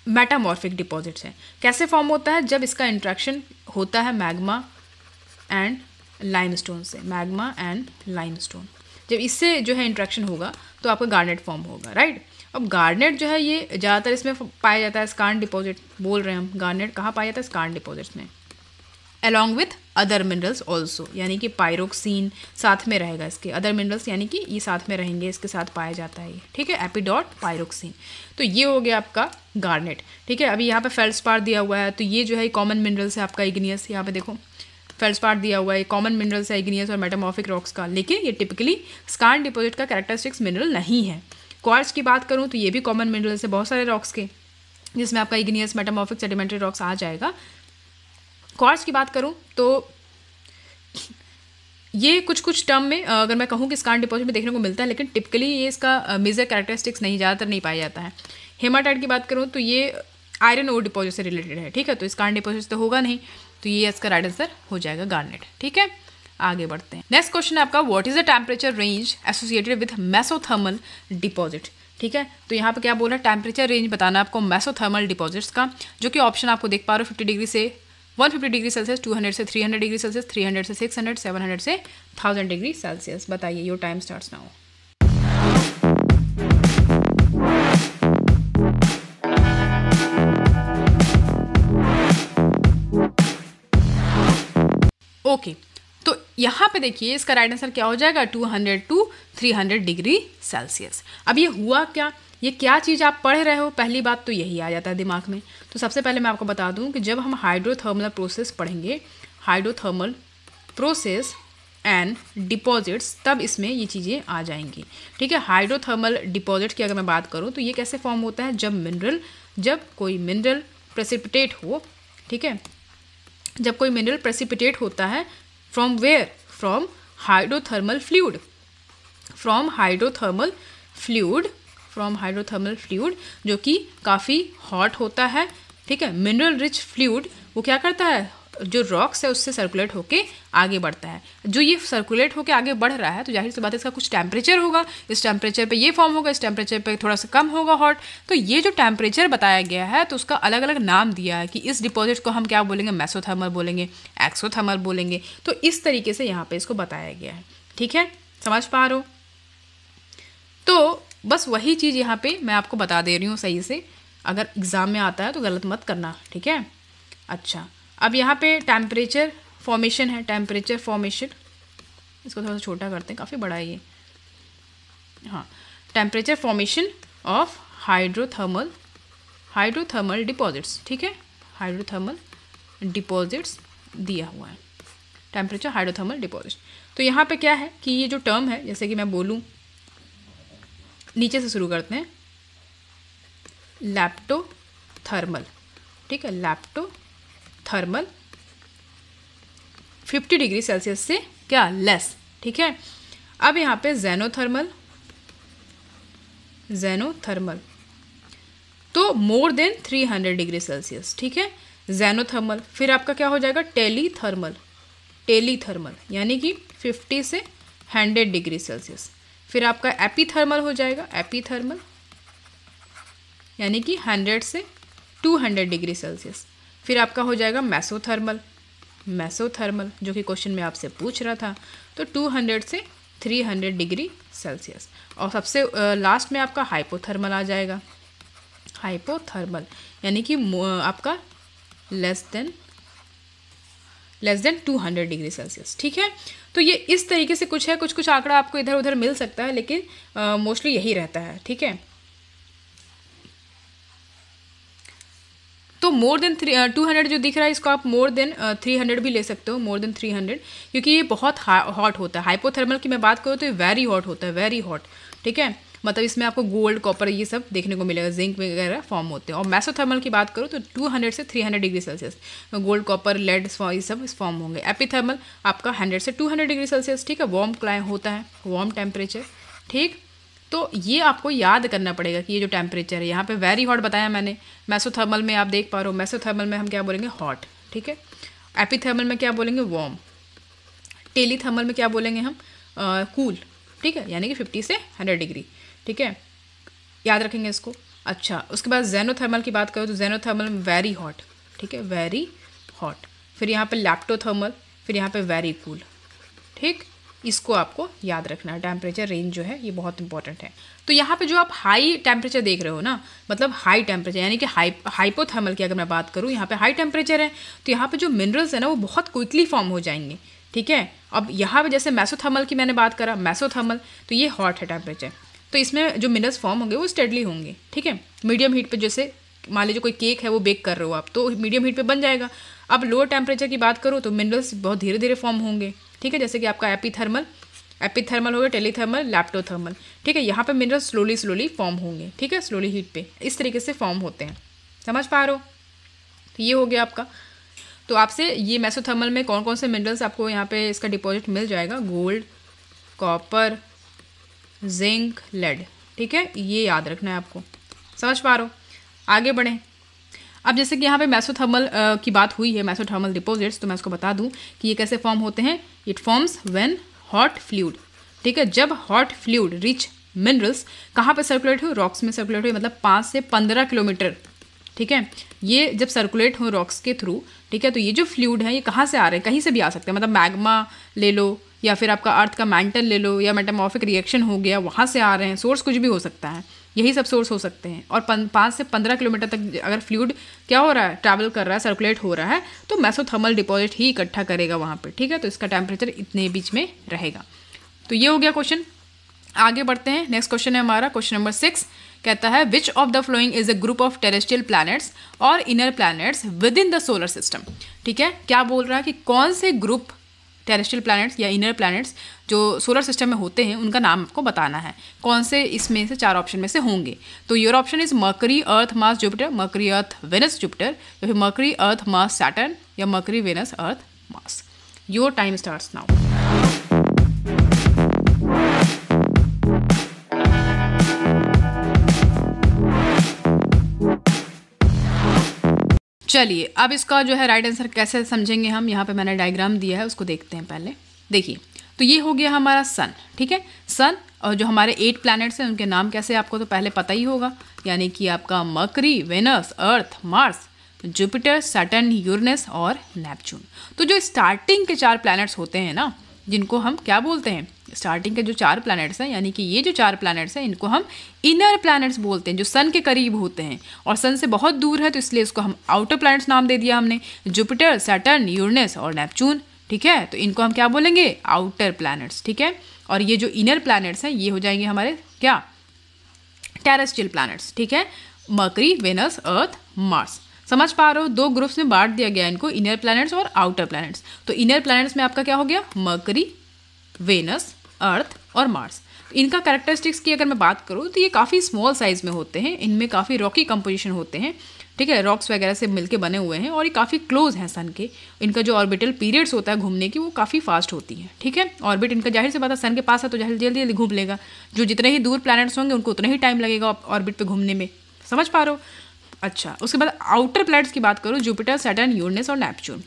Speaker 1: मेटामॉर्फिक डिपॉजिट्स है। कैसे फॉर्म होता है, जब इसका इंट्रैक्शन होता है मैग्मा एंड लाइमस्टोन से, मैग्मा एंड लाइमस्टोन, जब इससे जो है इंट्रैक्शन होगा तो आपका गार्नेट फॉर्म होगा, राइट। अब गार्नेट जो है ये ज़्यादातर इसमें पाया जाता है, स्कार्न डिपॉजिट बोल रहे हैं हम, गार्नेट कहाँ पाया जाता है, स्कार्न डिपॉजिट्स में, along with other minerals also, यानी कि पायरोक्सिन साथ में रहेगा इसके, अदर मिनरल्स यानी कि ये साथ में रहेंगे, इसके साथ पाया जाता है ये। ठीक है, एपिडॉट पायरोक्सिन। तो ये हो गया आपका गार्नेट। ठीक है, अभी यहाँ पे फेल्डस्पार दिया हुआ है, तो ये जो है कॉमन मिनरल्स है आपका इग्नियस। यहाँ पे देखो फेल्डस्पार दिया हुआ है, कॉमन मिनरल्स है इग्नियस और मेटामॉर्फिक रॉक्स का, लेकिन ये टिपिकली स्कार्न डिपॉजिट का कैरेक्टरिस्टिक्स मिनरल नहीं है। क्वार्ट्ज की बात करूँ तो ये भी कॉमन मिनरल्स है बहुत सारे रॉक्स के, जिसमें आपका इग्नियस, मेटामॉर्फिक, सेडिमेंट्री रॉक्स आ जाएगा। क्वार्ट्ज की बात करूँ तो ये कुछ टर्म में अगर मैं कहूँ कि स्कार्न डिपॉजिट में देखने को मिलता है, लेकिन टिपिकली ये इसका मेजर कैरेक्टरिस्टिक्स नहीं, ज़्यादातर नहीं पाया जाता है। हेमाटाइट की बात करूँ तो ये आयरन ओर डिपॉजिट से रिलेटेड है। ठीक है, तो स्कार्न डिपॉजिट तो होगा नहीं, तो ये इसका राइट आंसर हो जाएगा गार्नेट। ठीक है, आगे बढ़ते हैं। नेक्स्ट क्वेश्चन है आपका, what is the temperature range associated with mesothermal deposit. ठीक है, तो यहाँ पे क्या बोल रहा है, टेम्परेचर रेंज बताना आपको मेसोथर्मल डिपॉजिट्स का, जो कि ऑप्शन आपको देख पा रहे हो, 50 डिग्री से 150 डिग्री सेल्सियस, 200 से 300 डिग्री सेल्सियस, 300 से 600, 700 से 1000 डिग्री सेल्सियस। बताइए, your time starts now. Okay, तो यहाँ पे देखिए इसका राइट आंसर क्या हो जाएगा, 200 टू 300 डिग्री सेल्सियस। अब ये हुआ क्या, ये क्या चीज़ आप पढ़ रहे हो, पहली बात तो यही आ जाता है दिमाग में। तो सबसे पहले मैं आपको बता दूं कि जब हम हाइड्रोथर्मल प्रोसेस पढ़ेंगे, हाइड्रोथर्मल प्रोसेस एंड डिपॉजिट्स, तब इसमें ये चीज़ें आ जाएंगी। ठीक है, हाइड्रोथर्मल डिपॉजिट की अगर मैं बात करूं तो ये कैसे फॉर्म होता है, जब कोई मिनरल प्रेसिपिटेट हो। ठीक है, जब कोई मिनरल प्रेसिपिटेट होता है from where, from hydrothermal fluid, from hydrothermal fluid जो कि काफ़ी हॉट होता है, ठीक है। मिनरल रिच फ्लूइड वो क्या करता है, जो रॉक्स है उससे सर्कुलेट होके आगे बढ़ता है। जो ये सर्कुलेट होके आगे बढ़ रहा है तो जाहिर सी बात है इसका कुछ टेम्परेचर होगा, इस टेम्परेचर पे ये फॉर्म होगा, इस टेम्परेचर पे थोड़ा सा कम होगा हॉट। तो ये जो टेम्परेचर बताया गया है तो उसका अलग अलग नाम दिया है कि इस डिपॉजिट को हम क्या बोलेंगे, मेसोथर्मल बोलेंगे, एक्सोथर्मल बोलेंगे। तो इस तरीके से यहाँ पे इसको बताया गया है। ठीक है, समझ पा रहे हो? तो बस वही चीज़ यहाँ पे मैं आपको बता दे रही हूँ सही से, अगर एग्ज़ाम में आता है तो गलत मत करना। ठीक है। अच्छा, अब यहाँ पे टेम्परेचर फॉर्मेशन है, टेम्परेचर फॉर्मेशन, इसको थोड़ा सा छोटा करते हैं, काफ़ी बड़ा है ये। हाँ, temperature formation of hydrothermal deposits. ठीक है, हाइड्रोथर्मल डिपॉजिट्स दिया हुआ है, टेम्परेचर हाइड्रोथर्मल डिपॉजिट्स। तो यहाँ पे क्या है कि ये जो टर्म है, जैसे कि मैं बोलूँ, नीचे से शुरू करते हैं, लैप्टोथर्मल। ठीक है, लैप्टोथर्मल 50 डिग्री सेल्सियस से क्या लेस। ठीक है। अब यहाँ पे जेनोथर्मल तो मोर देन 300 डिग्री सेल्सियस। ठीक है, जेनोथर्मल। फिर आपका क्या हो जाएगा, टेलीथर्मल यानी कि 50 से 100 डिग्री सेल्सियस। फिर आपका एपीथर्मल हो जाएगा, एपीथर्मल यानी कि 100 से 200 डिग्री सेल्सियस। फिर आपका हो जाएगा मेसोथर्मल जो कि क्वेश्चन में आपसे पूछ रहा था, तो 200 से 300 डिग्री सेल्सियस। और सबसे लास्ट में आपका हाइपोथर्मल आ जाएगा, हाइपोथर्मल यानी कि आपका लेस देन 200 डिग्री सेल्सियस। ठीक है। तो ये इस तरीके से कुछ है, कुछ आंकड़ा आपको इधर उधर मिल सकता है, लेकिन मोस्टली यही रहता है। ठीक है। तो मोर देन 200 जो दिख रहा है, इसको आप मोर देन 300 भी ले सकते हो, मोर देन 300, क्योंकि ये बहुत हॉट होता है। हाइपोथर्मल की मैं बात करूँ तो ये वेरी हॉट होता है, वेरी हॉट। ठीक है, मतलब इसमें आपको गोल्ड, कॉपर ये सब देखने को मिलेगा, जिंक वगैरह फॉर्म होते हैं। और मेसोथर्मल की बात करूँ तो 200 से 300 degree Celsius gold, copper, lead ये सब फॉर्म होंगे। एपीथर्मल आपका 100 से 200 डिग्री सेल्सियस। ठीक है, वार्म क्लाइमेट होता है, वार्म टेम्परेचर। ठीक, तो ये आपको याद करना पड़ेगा कि ये जो टेम्परेचर है, यहाँ पे वेरी हॉट बताया मैंने। मेसोथर्मल में आप देख पा रहे हो, मेसोथर्मल में हम क्या बोलेंगे, हॉट। ठीक है, एपीथर्मल में क्या बोलेंगे, वार्म। टेलीथर्मल में क्या बोलेंगे हम, कूल। ठीक है, यानी कि 50 से 100 डिग्री। ठीक है, याद रखेंगे इसको। अच्छा, उसके बाद जेनोथर्मल की बात करो तो जेनोथर्मल में वेरी हॉट। ठीक है, वेरी हॉट। फिर यहाँ पे लैप्टोथर्मल, फिर यहाँ पे वेरी कूल। ठीक, इसको आपको याद रखना है। टेम्परेचर रेंज जो है ये बहुत इंपॉर्टेंट है। तो यहाँ पे जो आप हाई टेम्परेचर देख रहे हो ना, मतलब हाई टेम्परेचर यानी कि हाइपोथर्मल की अगर मैं बात करूँ, यहाँ पे हाई टेम्परेचर है तो यहाँ पे जो मिनरल्स है ना वो बहुत क्विकली फॉर्म हो जाएंगे। ठीक है, अब यहाँ पे जैसे मेसोथर्मल की मैंने बात करा, मेसोथर्मल तो ये हॉट है टेम्परेचर, तो इसमें जो मिनरल्स फॉर्म होंगे वो स्टेडली होंगे। ठीक है, मीडियम हीट पे, जैसे मान लीजिए कोई केक है वो बेक कर रहे हो आप, तो मीडियम हीट पे बन जाएगा। अब लोअर टेम्परेचर की बात करो तो मिनरल्स बहुत धीरे धीरे फॉर्म होंगे। ठीक है, जैसे कि आपका एपीथर्मल हो गया, टेलीथर्मल, लैप्टोथर्मल। ठीक है, यहाँ पे मिनरल्स स्लोली फॉर्म होंगे। ठीक है, स्लोली हीट पे इस तरीके से फॉर्म होते हैं। समझ पा रहे हो? तो ये हो गया आपका। तो आपसे ये मेसोथर्मल में कौन कौन से मिनरल्स आपको यहाँ पे इसका डिपॉजिट मिल जाएगा, गोल्ड, कॉपर, जिंक, लेड। ठीक है, ये याद रखना है आपको। समझ पा रहे हो? आगे बढ़ें। अब जैसे कि यहाँ पे मेसोथर्मल की बात हुई है, मेसोथर्मल डिपॉजिट्स, तो मैं उसको बता दूँ कि ये कैसे फॉर्म होते हैं। It forms when hot fluid. ठीक है, जब हॉट फ्लूइड रिच मिनरल्स कहाँ पे सर्कुलेट हो, रॉक्स में सर्कुलेट हो, मतलब 5 से 15 किलोमीटर। ठीक है, ये जब सर्कुलेट हो रॉक्स के थ्रू, ठीक है, तो ये जो फ्लूइड है ये कहाँ से आ रहे हैं, कहीं से भी आ सकते हैं, मतलब मैग्मा ले लो या फिर आपका अर्थ का मैंटल ले लो या मेटामॉर्फिक रिएक्शन हो गया, वहाँ से आ रहे हैं। सोर्स कुछ भी हो सकता है, यही सब सोर्स हो सकते हैं। और 5 से 15 किलोमीटर तक अगर फ्लूइड क्या हो रहा है, ट्रैवल कर रहा है, सर्कुलेट हो रहा है, तो मेसोथर्मल डिपॉजिट ही इकट्ठा करेगा वहाँ पे। ठीक है, तो इसका टेम्परेचर इतने बीच में रहेगा। तो ये हो गया क्वेश्चन। आगे बढ़ते हैं। नेक्स्ट क्वेश्चन है हमारा, क्वेश्चन नंबर 6 कहता है which of the flowing is a group of terrestrial planets or inner planets within the solar system. ठीक है, क्या बोल रहा है कि कौन से ग्रुप टेरेस्ट्रियल प्लैनेट्स या इनर प्लैनेट्स जो सोलर सिस्टम में होते हैं उनका नाम आपको बताना है। कौन से इसमें से 4 ऑप्शन में से होंगे। तो your option is Mercury, Earth, Mars, Jupiter, Mercury, Earth, Venus, Jupiter, या फिर मर्करी, अर्थ, मार्स, सैटर्न, या Mercury, Venus, Earth, Mars. Your time starts now. चलिए अब इसका जो है राइट आंसर कैसे समझेंगे हम, यहाँ पे मैंने डायग्राम दिया है उसको देखते हैं पहले। देखिए तो ये हो गया हमारा सन, ठीक है, सन। और जो हमारे 8 प्लैनेट्स हैं उनके नाम कैसे आपको तो पहले पता ही होगा, यानी कि आपका mercury, Venus, Earth, Mars, Jupiter, Saturn, Uranus और नेपच्यून। तो जो स्टार्टिंग के 4 प्लैनेट्स होते हैं ना, जिनको हम क्या बोलते हैं, स्टार्टिंग के जो 4 प्लैनेट्स हैं, यानी कि ये जो 4 प्लैनेट्स हैं इनको हम इनर प्लैनेट्स बोलते हैं, जो सन के करीब होते हैं और सन से बहुत दूर है तो इसलिए इसको हम आउटर प्लैनेट्स नाम दे दिया हमने, जुपिटर, सैटर्न, यूरेनस और नेपच्यून, ठीक है। तो इनको हम क्या बोलेंगे, आउटर प्लैनेट्स, ठीक है। और ये जो इनर प्लैनेट्स हैं ये हो जाएंगे हमारे क्या, टेरेस्ट्रियल प्लैनेट्स, ठीक है, मरकरी, वेनस, अर्थ, मार्स। समझ पा रहे हो, 2 ग्रुप्स में बांट दिया गया इनको, इनर प्लैनेट्स और आउटर प्लैनेट्स। तो इनर प्लैनेट्स में आपका क्या हो गया, मरकरी, वेनस, अर्थ और मार्स। इनका कैरेक्टरिस्टिक्स की अगर मैं बात करूँ तो ये काफ़ी स्मॉल साइज़ में होते हैं, इनमें काफ़ी रॉकी कंपोजिशन होते हैं, ठीक है, रॉक्स वगैरह से मिलके बने हुए हैं और ये काफ़ी क्लोज हैं सन के। इनका जो ऑर्बिटल पीरियड्स होता है घूमने की वो काफ़ी फास्ट होती है, ठीक है। ऑर्बिट इनका जाहिर से बात है सन के पास है तो जल्दी जल्दी घूम लेगा, जो जितने ही दूर प्लैनेट्स होंगे उनको उतना ही टाइम लगेगा ऑर्बिट पे घूमने में, समझ पा रहे हो। अच्छा, उसके बाद आउटर प्लैनेट्स की बात करूँ, जुपिटर, सैटर्न, यूरेनस और नेपच्यून।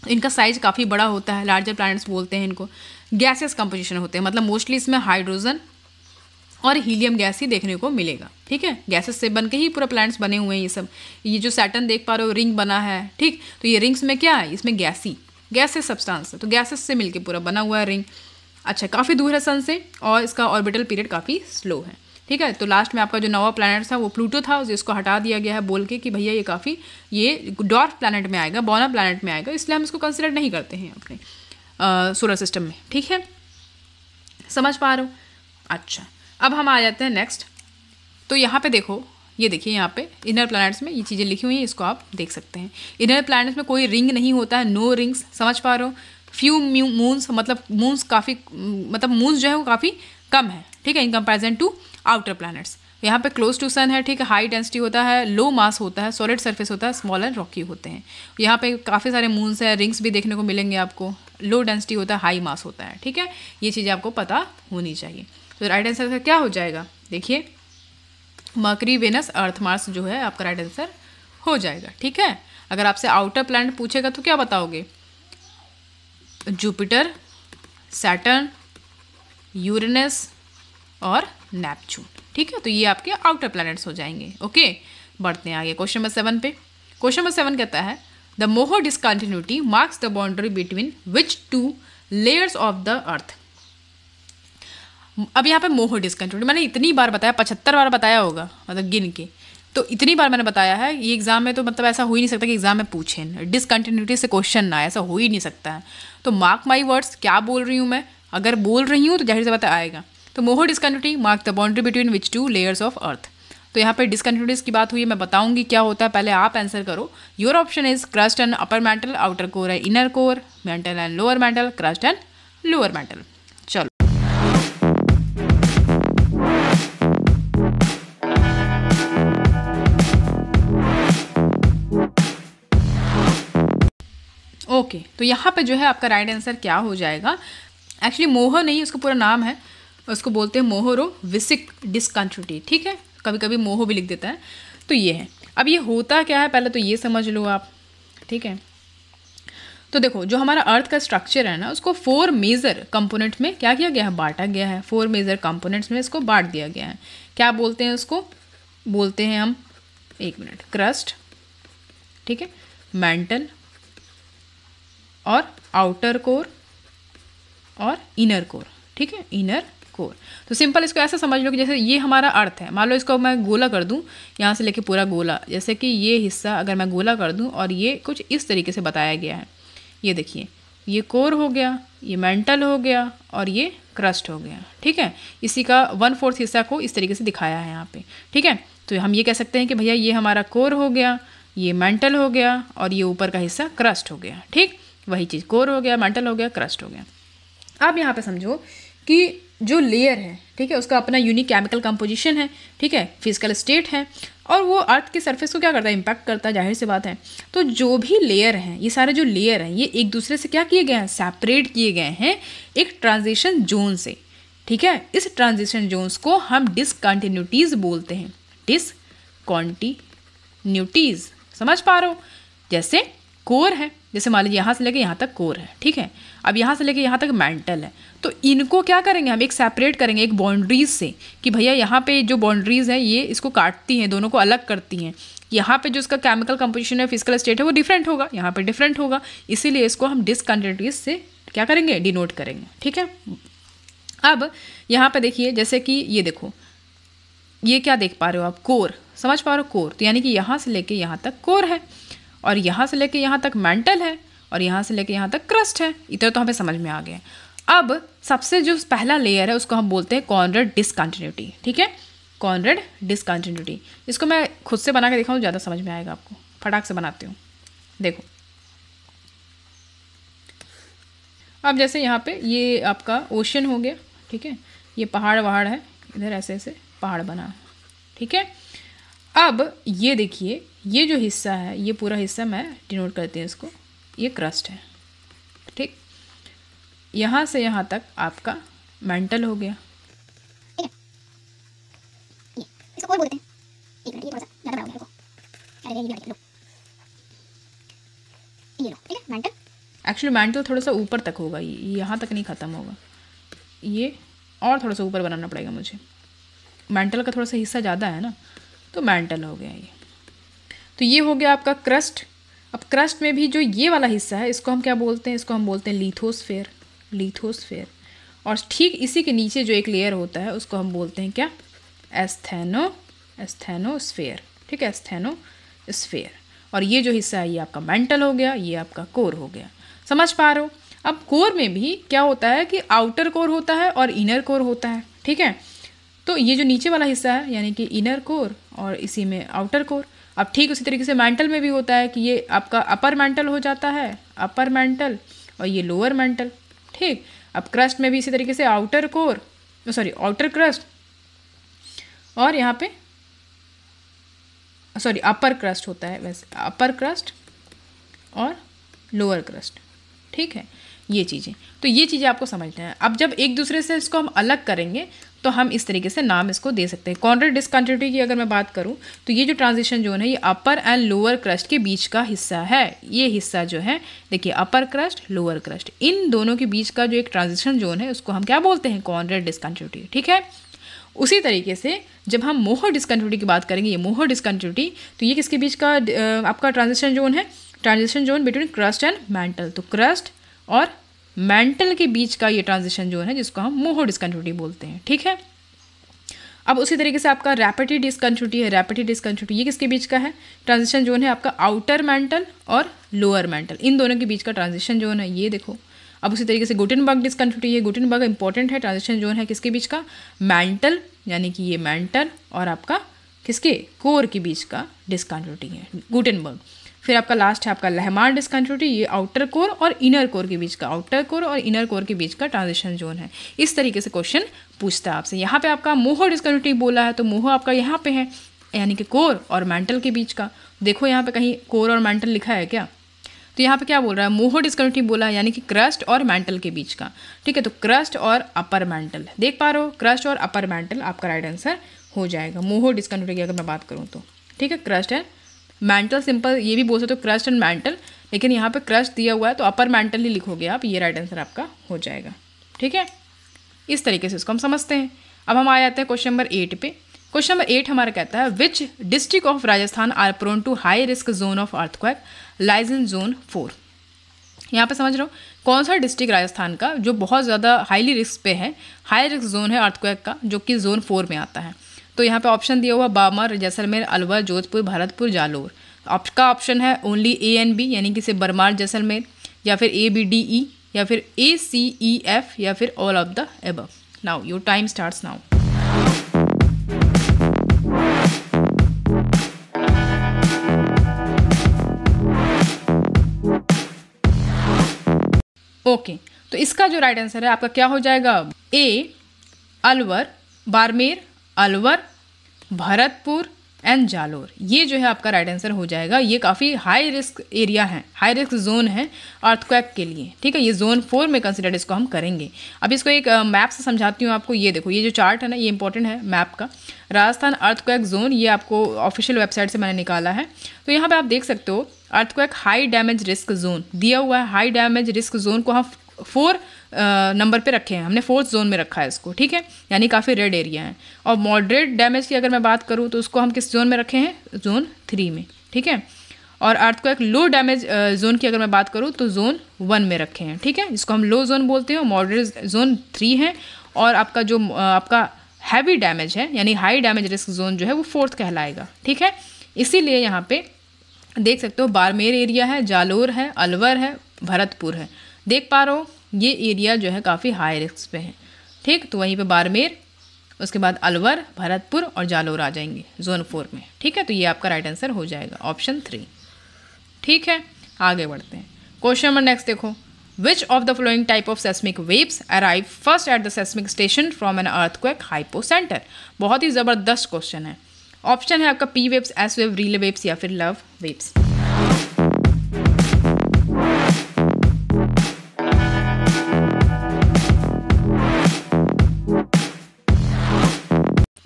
Speaker 1: इनका साइज काफ़ी बड़ा होता है, लार्जर प्लैनेट्स बोलते हैं इनको। गैसेस कंपोजिशन होते हैं, मतलब मोस्टली इसमें हाइड्रोजन और हीलियम गैस ही देखने को मिलेगा, ठीक है। गैसेस से बन के ही पूरा प्लैनेट्स बने हुए हैं ये सब। ये जो सैटर्न देख पा रहे हो रिंग बना है, ठीक, तो ये रिंग्स में क्या है, इसमें गैसेस सब्सटेंस है, तो गैसेस से मिलके पूरा बना हुआ है रिंग। अच्छा, काफ़ी दूर है सन से और इसका ऑर्बिटल पीरियड काफ़ी स्लो है, ठीक है। तो लास्ट में आपका जो नवा प्लैनेट था वो प्लूटो था, जिसको हटा दिया गया है बोल के कि भैया ये डॉर्फ प्लैनेट में आएगा, बॉना प्लैनेट में आएगा, इसलिए हम इसको कंसिडर नहीं करते हैं अपने सोलर सिस्टम में, ठीक है, समझ पा रहे हो। अच्छा, अब हम आ जाते हैं नेक्स्ट। तो यहाँ पे देखो, ये देखिए यहाँ पे इनर प्लैनेट्स में ये चीज़ें लिखी हुई हैं, इसको आप देख सकते हैं। इनर प्लैनेट्स में कोई रिंग नहीं होता है, नो रिंग्स, समझ पा रहे हो। फ्यू मून्स, मतलब मून्स काफ़ी, मतलब मून्स जो है वो काफ़ी कम है, ठीक है, in comparison to outer planets. यहाँ पे क्लोज टू सन है, ठीक है, हाई डेंसिटी होता है, लो मास होता है, सॉलिड सरफेस होता है, स्मॉल एंड रॉकी होते हैं। यहाँ पे काफ़ी सारे मून्स हैं, रिंग्स भी देखने को मिलेंगे आपको, लो डेंसिटी होता है, हाई मास होता है, ठीक है। ये चीज़ें आपको पता होनी चाहिए। तो राइट आंसर का क्या हो जाएगा, देखिए मरकरी, वेनस, अर्थ, मार्स जो है आपका राइट आंसर हो जाएगा, ठीक है। अगर आपसे आउटर प्लैनेट पूछेगा तो क्या बताओगे, जुपिटर, सैटर्न, यूरेनस और नेपच्यून, ठीक है। तो ये आपके आउटर प्लैनेट्स हो जाएंगे। ओके, बढ़ते हैं आगे क्वेश्चन नंबर 7 पे। क्वेश्चन नंबर 7 कहता है the Moho discontinuity marks the boundary between which 2 layers of the earth. अब यहाँ पे मोहो डिसकंटिन्यूटी मैंने इतनी बार बताया, 75 बार बताया होगा, मतलब गिन के, तो इतनी बार मैंने बताया है। ये एग्जाम में तो मतलब ऐसा हो ही नहीं सकता कि एग्जाम में पूछें डिसकंटिन्यूटी से क्वेश्चन ना, ऐसा हो ही नहीं सकता है। तो मार्क माई वर्ड्स, क्या बोल रही हूँ मैं, अगर बोल रही हूँ तो जाहिर सी बात आएगा। तो Moho discontinuity mark the boundary between which 2 layers of earth. तो यहाँ पे डिसकंटिन्यूटीज की बात हुई है, मैं बताऊंगी क्या होता है, पहले आप आंसर करो। Your option is crust and upper mantle, outer core है inner core, mantle and lower mantle, crust and lower mantle. चलो ओके, तो यहाँ पे जो है आपका राइट आंसर क्या हो जाएगा, एक्चुअली मोहो नहीं, उसका पूरा नाम है, उसको बोलते हैं मोहोरो विसिक डिसकंटिन्यूटी, ठीक है, कभी कभी मोहो भी लिख देता है। तो ये है, अब ये होता क्या है पहले तो ये समझ लो आप, ठीक है। तो देखो जो हमारा अर्थ का स्ट्रक्चर है ना, उसको 4 मेजर कंपोनेंट में क्या किया गया है, बांटा गया है। 4 मेजर कंपोनेंट्स में इसको बांट दिया गया है। क्या बोलते हैं उसको, बोलते हैं हम, एक मिनट, क्रस्ट, ठीक है, मेंटल और आउटर कोर और इनर कोर, ठीक है, इनर कोर। तो सिंपल इसको ऐसा समझ लो कि जैसे ये हमारा अर्थ है, मान लो इसको मैं गोला कर दूं, यहाँ से लेके पूरा गोला, जैसे कि ये हिस्सा अगर मैं गोला कर दूं और ये कुछ इस तरीके से बताया गया है। ये देखिए, ये कोर हो गया, ये मेंटल हो गया और ये क्रस्ट हो गया, ठीक है। इसी का 1/4 हिस्सा को इस तरीके से दिखाया है यहाँ पे, ठीक है। तो हम ये कह सकते हैं कि भैया ये हमारा कोर हो गया, ये मेंटल हो गया और ये ऊपर का हिस्सा क्रस्ट हो गया, ठीक, वही चीज़, कोर हो गया, मेंटल हो गया, क्रस्ट हो गया। अब यहाँ पे समझो कि जो लेयर है, ठीक है, उसका अपना यूनिक केमिकल कंपोजिशन है, ठीक है, फिजिकल स्टेट है, और वो अर्थ के सरफेस को क्या करता है, इम्पैक्ट करता है, जाहिर सी बात है। तो जो भी लेयर हैं, ये सारे जो लेयर हैं, ये एक दूसरे से क्या किए गए हैं, सेपरेट किए गए हैं एक ट्रांजिशन जोन से, ठीक है। इस ट्रांजिशन जोन्स को हम डिसकंटिन्यूटीज़ बोलते हैं, डिसकंटिन्यूटीज़, समझ पा रहे हो। जैसे कोर है, जैसे मान लीजिए यहाँ से लेके यहाँ तक कोर है, ठीक है। अब यहाँ से लेके यहाँ तक मैंटल है, तो इनको क्या करेंगे हम, एक सेपरेट करेंगे एक बाउंड्रीज से कि भैया यहाँ पे जो बाउंड्रीज है ये इसको काटती हैं, दोनों को अलग करती हैं। यहाँ पे जो इसका केमिकल कंपोजिशन है, फिजिकल स्टेट है, वो डिफरेंट होगा, यहाँ पे डिफरेंट होगा, इसीलिए इसको हम डिसकंटिन्यूटीज से क्या करेंगे, डिनोट करेंगे, ठीक है। अब यहाँ पे देखिए, जैसे कि ये देखो, ये क्या देख पा रहे हो आप, कोर, समझ पा रहे हो, कोर, तो यानी कि यहाँ से लेके यहाँ तक कोर है, और यहाँ से लेके यहाँ तक मैंटल है, और यहाँ से लेके यहाँ तक क्रस्ट है। इतना तो हमें समझ में आ गया। अब सबसे जो पहला लेयर है उसको हम बोलते हैं कॉनरेड डिसकंटिन्यूटी, ठीक है, कॉनरेड डिसकंटिन्यूटी। इसको मैं खुद से बना के दिखाऊँ, ज़्यादा समझ में आएगा आपको, फटाक से बनाती हूँ। देखो, अब जैसे यहाँ पे ये आपका ओशन हो गया, ठीक है, ये पहाड़ वहाड़ है, इधर ऐसे ऐसे पहाड़ बना, ठीक है। अब ये देखिए, ये जो हिस्सा है, ये पूरा हिस्सा मैं डिनोट करती हूँ इसको, ये क्रस्ट है, ठीक। यहाँ से यहाँ तक आपका मेंटल हो गया,
Speaker 2: ठीक है। ये इसको कोर बोलते हैं। एक मिनट, ये थोड़ा सा ज़्यादा बड़ा हो गया, रुको, अरे ये भी हटा लो, ये लो, ठीक है, मेंटल।
Speaker 1: एक्चुअली मेंटल थोड़ा सा ऊपर तक होगा, ये यहाँ तक नहीं ख़त्म होगा, ये और थोड़ा सा ऊपर बनाना पड़ेगा मुझे, मेंटल का थोड़ा सा हिस्सा ज़्यादा है ना, तो मेंटल हो गया ये। तो ये हो गया आपका क्रस्ट। अब क्रस्ट में भी जो ये वाला हिस्सा है इसको हम क्या बोलते हैं, इसको हम बोलते हैं लिथोस्फेयर, लिथोस्फेयर। और ठीक इसी के नीचे जो एक लेयर होता है उसको हम बोलते हैं क्या, एस्थेनोस्फेयर, ठीक है, एस्थेनोस्फेयर। और ये जो हिस्सा है ये आपका मेंटल हो गया, ये आपका कोर हो गया, समझ पा रहे हो। अब कोर में भी क्या होता है कि आउटर कोर होता है और इनर कोर होता है, ठीक है। तो ये जो नीचे वाला हिस्सा है यानी कि इनर कोर, और इसी में आउटर कोर। अब ठीक उसी तरीके से मेंटल में भी होता है कि ये आपका अपर मेंटल हो जाता है, अपर मेंटल, और ये लोअर मेंटल, ठीक। अब क्रस्ट में भी इसी तरीके से outer core, sorry outer crust, और यहाँ पे सॉरी अपर क्रस्ट होता है, वैसे अपर क्रस्ट और लोअर क्रस्ट, ठीक है, ये चीज़ें। तो ये चीज़ें आपको समझना है। अब जब एक दूसरे से इसको हम अलग करेंगे तो हम इस तरीके से नाम इसको दे सकते हैं। कॉनरेड डिसकंटिन्यूटी की अगर मैं बात करूं तो ये जो ट्रांजिशन जोन है ये अपर एंड लोअर क्रस्ट के बीच का हिस्सा है। ये हिस्सा जो है देखिए, अपर क्रस्ट लोअर क्रस्ट, इन दोनों के बीच का जो एक ट्रांजिशन जोन है उसको हम क्या बोलते हैं, कॉनरेड डिसकंटिन्यूटी, ठीक है। उसी तरीके से जब हम मोहर डिसकंटिन्यूटी की बात करेंगे, ये मोहर डिसकंटिन्यूटी, तो ये किसके बीच का आपका ट्रांजिशन जोन है, transition zone between crust and mental. तो क्रस्ट और मेंटल के बीच का ये ट्रांजिशन जोन है जिसको हम मोहर डिसकंटिन्यूटी बोलते हैं, ठीक है। अब उसी तरीके से आपका रैपिड डिसकंटिन्यूटी है, रैपिड डिसकंटिन्यूटी ये किसके बीच का है, ट्रांजिशन जोन है आपका आउटर मेंटल और लोअर मेंटल, इन दोनों के बीच का ट्रांजिशन जोन है, ये देखो। अब उसी तरीके से गुटेनबर्ग डिसकंटिन्यूटी है, गुटेनबर्ग इंपॉर्टेंट है, ट्रांजिशन जोन है किसके बीच का, मेंटल, यानी कि ये मेंटल और आपका किसके, कोर के बीच का डिसकंटिन्यूटी है गुटेनबर्ग। फिर आपका लास्ट है आपका लहमान डिसकंटिन्यूटी, ये आउटर कोर और इनर कोर के बीच का, आउटर कोर और इनर कोर के बीच का ट्रांजिशन जोन है। इस तरीके से क्वेश्चन पूछता है आपसे। यहाँ पे आपका मोहर डिसकंटिन्यूटी बोला है तो मोहर आपका यहाँ पे है, यानी कि कोर और मेंटल के बीच का। देखो यहाँ पे कहीं कोर और मेंटल लिखा है क्या, तो यहाँ पे क्या बोल रहा है, मोहर डिसकंटिन्यूटी बोला है, यानी कि क्रस्ट और मेंटल के बीच का, ठीक है। तो क्रस्ट और अपर मेंटल देख पा रहे हो, क्रस्ट और अपर मेंटल आपका राइट आंसर हो जाएगा मोहर डिसकंटिन्यूटी की अगर मैं बात करूँ तो, ठीक है। क्रस्ट एंड मेंटल, सिंपल ये भी बोल सकते हो क्रस्ट एंड मेंटल, लेकिन यहाँ पे क्रस्ट दिया हुआ है तो अपर मेंटल ही लिखोगे आप, ये राइट आंसर आपका हो जाएगा, ठीक है। इस तरीके से इसको हम समझते हैं। अब हम आ जाते हैं क्वेश्चन नंबर 8 पे। क्वेश्चन नंबर 8 हमारा कहता है which district of Rajasthan are prone to high risk zone of earthquake lies in zone 4। यहाँ पे समझ रहे हो कौन सा डिस्ट्रिक्ट राजस्थान का जो बहुत ज़्यादा हाईली रिस्क पे है, हाई रिस्क जोन है अर्थक्वेक का, जो कि जोन 4 में आता है। तो यहाँ पे ऑप्शन दिया हुआ बामर, जैसलमेर, अलवर, जोधपुर, भरतपुर, जालोर। आपका ऑप्शन है ओनली ए एंड बी, यानी कि सिर्फ बरमार, जैसलमेर, या फिर ए बी डी ई, या फिर ए सी ई एफ, या फिर all of the above. Now your time starts now. Okay, तो इसका जो राइट आंसर है आपका क्या हो जाएगा, ए अलवर, बाड़मेर, अलवर, भरतपुर, एंड जालोर, ये जो है आपका राइट आंसर हो जाएगा। ये काफ़ी हाई रिस्क एरिया है, हाई रिस्क जोन है अर्थक्वेक के लिए, ठीक है। ये जोन 4 में कंसिडर इसको हम करेंगे। अब इसको एक मैप से समझाती हूँ आपको। ये देखो, ये जो चार्ट है ना, ये इंपॉर्टेंट है मैप का। राजस्थान अर्थक्वेक जोन, ये आपको ऑफिशियल वेबसाइट से मैंने निकाला है। तो यहाँ पे आप देख सकते हो earthquake high damage risk zone दिया हुआ है। हाई डैमेज रिस्क जोन को हम 4 नंबर पे रखे हैं, हमने 4th जोन में रखा है इसको, ठीक है, यानी काफ़ी रेड एरिया है। और मॉडरेट डैमेज की अगर मैं बात करूँ तो उसको हम किस जोन में रखे हैं, जोन 3 में, ठीक है। और अर्थक्वेक लो डैमेज जोन की अगर मैं बात करूँ तो जोन 1 में रखे हैं, ठीक है। इसको हम लो जोन बोलते हैं। मॉडरेट जोन 3 है, और आपका जो आपका हैवी डैमेज है यानी हाई डैमेज रिस्क जोन जो है वो 4th कहलाएगा, ठीक है। इसीलिए यहाँ पे देख सकते हो बाड़मेर एरिया है, जालोर है, अलवर है, भरतपुर है। देख पा रहे हो ये एरिया जो है काफ़ी हाई रिस्क पे है, ठीक। तो वहीं पे बाड़मेर, उसके बाद अलवर, भरतपुर और जालोर आ जाएंगे जोन 4 में, ठीक है। तो ये आपका राइट आंसर हो जाएगा ऑप्शन 3, ठीक है। आगे बढ़ते हैं। क्वेश्चन नंबर नेक्स्ट देखो, विच of the following type of seismic waves arrive first at the seismic station from an earthquake hypocentre. बहुत ही ज़बरदस्त क्वेश्चन है। ऑप्शन है आपका P waves, S wave, relay waves या फिर लव वेव्स।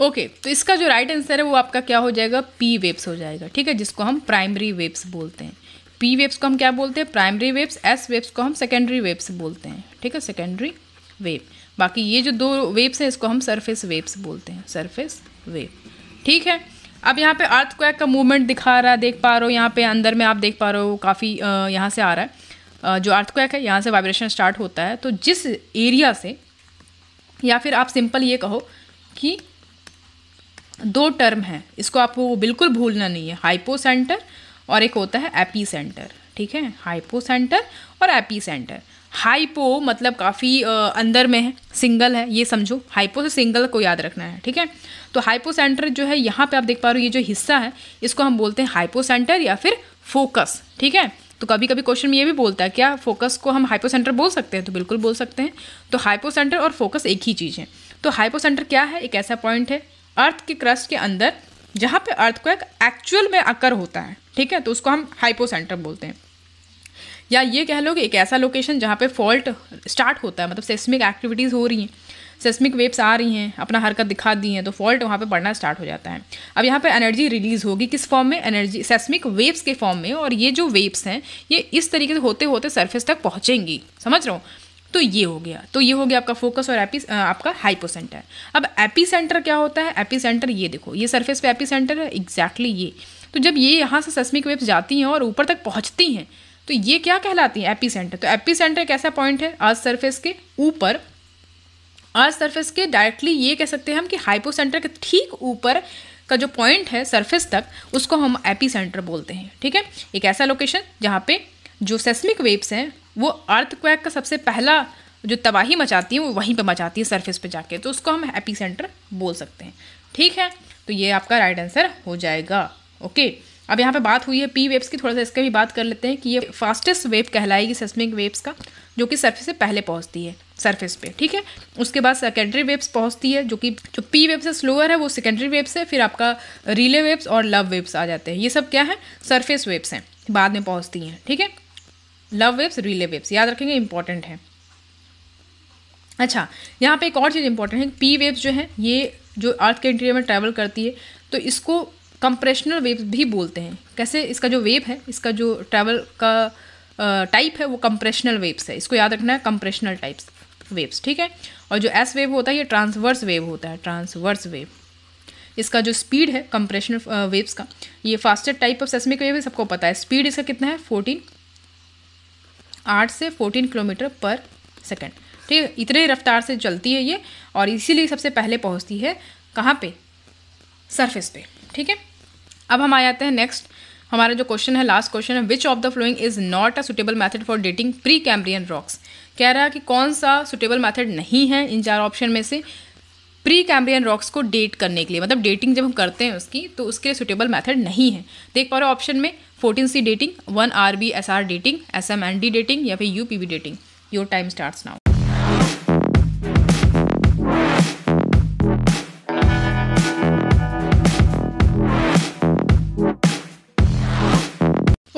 Speaker 1: ओके, तो इसका जो राइट आंसर है वो आपका क्या हो जाएगा, पी वेव्स हो जाएगा, ठीक है, जिसको हम प्राइमरी वेव्स बोलते हैं। पी वेव्स को हम क्या बोलते हैं, प्राइमरी वेव्स। एस वेव्स को हम सेकेंडरी वेव्स बोलते हैं, ठीक है, सेकेंडरी वेव। बाकी ये जो 2 वेव्स हैं इसको हम सरफेस वेव्स बोलते हैं, सरफेस वेव, ठीक है। अब यहाँ पे अर्थक्वेक का मूवमेंट दिखा रहा है, देख पा रहे हो यहाँ पे अंदर में आप देख पा रहे हो काफ़ी यहाँ से आ रहा है जो अर्थक्वेक है, यहाँ से वाइब्रेशन स्टार्ट होता है। तो जिस एरिया से, या फिर आप सिंपल ये कहो कि 2 टर्म है, इसको आपको बिल्कुल भूलना नहीं है, हाइपोसेंटर और एक होता है एपी सेंटर, ठीक है, हाइपोसेंटर और एपी सेंटर। हाइपो मतलब काफ़ी अंदर में है, सिंगल है, ये समझो, हाइपो से सिंगल को याद रखना है, ठीक है। तो हाइपोसेंटर जो है यहाँ पे आप देख पा रहे हो, ये जो हिस्सा है इसको हम बोलते हैं हाइपोसेंटर या फिर फोकस, ठीक है। तो कभी कभी क्वेश्चन में ये भी बोलता है क्या फोकस को हम हाइपोसेंटर बोल सकते हैं, तो बिल्कुल बोल सकते हैं। तो हाइपोसेंटर और फोकस एक ही चीज़ है। तो हाइपोसेंटर क्या है, एक ऐसा पॉइंट है अर्थ के क्रस्ट के अंदर जहाँ पे अर्थक्वेक एक्चुअल में अकर होता है, ठीक है, तो उसको हम हाइपोसेंटर बोलते हैं। या ये कह लो कि एक ऐसा लोकेशन जहाँ पे फॉल्ट स्टार्ट होता है, मतलब सेस्मिक एक्टिविटीज़ हो रही हैं, सेस्मिक वेव्स आ रही हैं, अपना हरकत दिखा दी हैं, तो फॉल्ट वहाँ पे बढ़ना स्टार्ट हो जाता है। अब यहाँ पे एनर्जी रिलीज होगी किस फॉर्म में, एनर्जी सेस्मिक वेव्स के फॉर्म में, और ये जो वेव्स हैं ये इस तरीके से होते होते सरफेस तक पहुँचेंगी, समझ रहे हो। तो ये हो गया आपका फोकस और आपका हाइपोसेंटर। अब एपी सेंटर क्या होता है, एपी सेंटर ये देखो, ये सरफेस पे एपी सेंटर है, एग्जैक्टली ये। तो जब ये यहाँ से सेस्मिक वेव्स जाती हैं और ऊपर तक पहुँचती हैं तो ये क्या कहलाती है, एपी सेंटर। तो एपी सेंटर एक ऐसा पॉइंट है अर्थ सरफेस के ऊपर, अर्थ सरफेस के डायरेक्टली ये कह सकते हैं हम कि हाइपोसेंटर के ठीक ऊपर का जो पॉइंट है सरफेस तक, उसको हम एपी सेंटर बोलते हैं, ठीक है। एक ऐसा लोकेशन जहाँ पे जो सेस्मिक वेव्स हैं वो अर्थक्वेक का सबसे पहला जो तबाही मचाती है वो वहीं पे मचाती है सरफेस पे जाके, तो उसको हम एपी सेंटर बोल सकते हैं, ठीक है। तो ये आपका राइट आंसर हो जाएगा, ओके। अब यहाँ पे बात हुई है पी वेव्स की, थोड़ा सा इसका भी बात कर लेते हैं कि ये फास्टेस्ट वेव कहलाएगी सेस्मिक वेव्स का, जो कि सरफेस से पहले पहुँचती है सरफेस पे, ठीक है। उसके बाद सेकेंडरी वेव्स पहुँचती है, जो कि जो पी वेव से स्लोअर है वो सेकेंडरी वेव्स है, फिर आपका रिले वेव्स और लव वेव्स आ जाते हैं। ये सब क्या है, सरफेस वेव्स हैं, बाद में पहुँचती हैं, ठीक है। लव वेव्स, रिले वेव्स याद रखेंगे, इंपॉर्टेंट है। अच्छा, यहाँ पे एक और चीज़ इंपॉर्टेंट है, पी वेव्स जो है ये जो अर्थ के इंटीरियर में ट्रैवल करती है तो इसको कंप्रेशनल वेव्स भी बोलते हैं। कैसे, इसका जो वेव है, इसका जो ट्रैवल का टाइप है वो कंप्रेशनल वेव्स है, इसको याद रखना है, कंप्रेशनल टाइप्स वेव्स, ठीक है। और जो एस वेव होता है ये ट्रांसवर्स वेव होता है, ट्रांसवर्स वेव। इसका जो स्पीड है कंप्रेशनल वेव्स का, ये fastest type of seismic wave है, सबको पता है। स्पीड इसका कितना है, 8 से 14 किलोमीटर पर सेकेंड, ठीक है। इतने रफ्तार से चलती है ये, और इसीलिए सबसे पहले पहुंचती है कहाँ पे, सरफेस पे, ठीक है। अब हम आ जाते हैं नेक्स्ट, हमारा जो क्वेश्चन है, लास्ट क्वेश्चन है, which of the following is not a suitable method for dating pre Cambrian rocks. कह रहा है कि कौन सा सुटेबल मैथड नहीं है इन 4 ऑप्शन में से प्री कैम्ब्रियन रॉक्स को डेट करने के लिए, मतलब डेटिंग जब हम करते हैं उसकी, तो उसके सुटेबल मैथड नहीं है। देख पा रहे हो ऑप्शन में 14C dating, 1RBSR dating, SMND dating या फिर UPB dating. Your time starts now.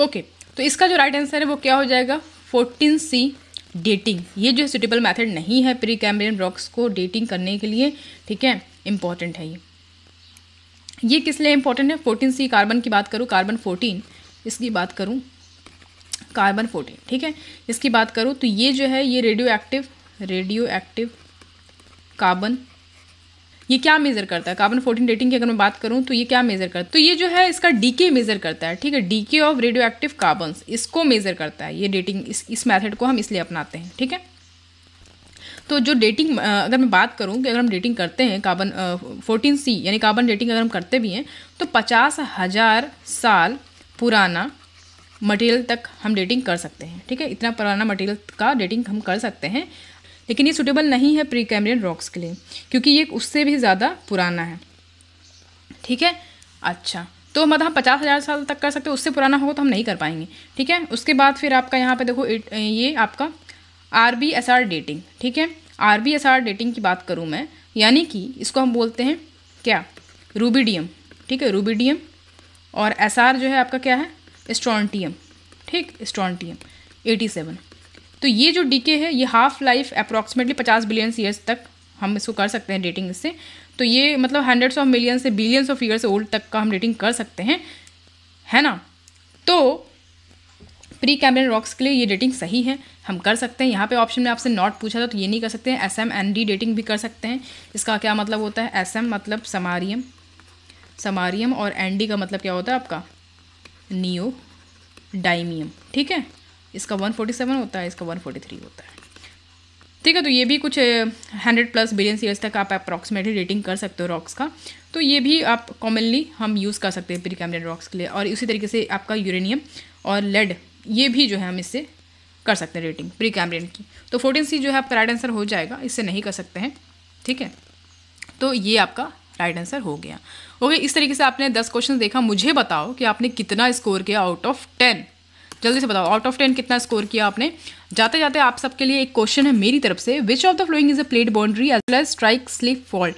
Speaker 1: Okay, तो इसका जो राइट आंसर है वो क्या हो जाएगा, 14C डेटिंग। ये जो सुटेबल मेथड नहीं है प्री कैम्ब्रियन रॉक्स को डेटिंग करने के लिए, ठीक है, इंपॉर्टेंट है ये किस लिए इंपॉर्टेंट है, 14C कार्बन की बात करूँ, कार्बन 14, इसकी बात करूँ, कार्बन 14, ठीक है, इसकी बात करूँ तो ये जो है ये रेडियो एक्टिव कार्बन, ये क्या मेज़र करता है, कार्बन 14 डेटिंग की अगर मैं बात करूँ तो ये क्या मेज़र करता है, तो ये जो है इसका डीके मेज़र करता है, ठीक है, DK of radio active carbons, इसको मेज़र करता है ये डेटिंग। इस मेथड को हम इसलिए अपनाते हैं, ठीक है। तो जो डेटिंग अगर मैं बात करूँ कि अगर हम डेटिंग करते हैं कार्बन 14C यानी कार्बन डेटिंग अगर हम करते भी हैं तो 50,000 साल पुराना मटेरियल तक हम डेटिंग कर सकते हैं, ठीक है, इतना पुराना मटेरियल का डेटिंग हम कर सकते हैं। लेकिन ये सूटेबल नहीं है प्री कैम्ब्रियन रॉक्स के लिए क्योंकि ये उससे भी ज़्यादा पुराना है, ठीक है। अच्छा, तो मतलब हम 50,000 साल तक कर सकते हैं, उससे पुराना हो तो हम नहीं कर पाएंगे, ठीक है। उसके बाद फिर आपका यहाँ पे देखो ये आपका RBSR डेटिंग, ठीक है, RBSR डेटिंग की बात करूँ मैं, यानी कि इसको हम बोलते हैं क्या, रूबिडियम, ठीक है, रूबिडियम, और SR जो है आपका क्या है, स्ट्रॉन्टियम, ठीक, स्ट्रॉन्टियम 87। तो ये जो डीके है ये half life approximately 50 billion years तक हम इसको कर सकते हैं डेटिंग इससे। तो ये मतलब हंड्रेड्स ऑफ मिलियन से बिलियंस ऑफ ईयर्स ओल्ड तक का हम डेटिंग कर सकते हैं, है ना। तो प्री कैम्ब्रियन रॉक्स के लिए ये डेटिंग सही है, हम कर सकते हैं। यहाँ पे ऑप्शन में आपसे नॉट पूछा था तो ये नहीं कर सकते हैं। SMND डेटिंग भी कर सकते हैं। इसका क्या मतलब होता है, SM मतलब समारियम और ND का मतलब क्या होता है आपका नियोडाइमियम, ठीक है। इसका 147 होता है, इसका 143 होता है, ठीक है। तो ये भी कुछ 100+ बिलियन ईयर्स तक आप अप्रॉक्सीमेटली डेटिंग कर सकते हो रॉक्स का। तो ये भी आप कॉमनली हम यूज़ कर सकते हैं प्री कैम्ब्रियन रॉक्स के लिए। और इसी तरीके से आपका यूरेनियम और लेड, ये भी जो है हम इससे कर सकते हैं रेटिंग प्री कैम्ब्रियन की। तो 14C जो है आपका राइट आंसर हो जाएगा, इससे नहीं कर सकते हैं, ठीक है। तो ये आपका राइट आंसर हो गया। ओके, इस तरीके से आपने 10 क्वेश्चन देखा। मुझे बताओ कि आपने कितना स्कोर किया आउट ऑफ 10, जल्दी से बताओ आउट ऑफ 10 कितना स्कोर किया आपने। जाते जाते आप सबके लिए एक क्वेश्चन है मेरी तरफ से, which of the flowing is a plate boundary as well as strike slip fault.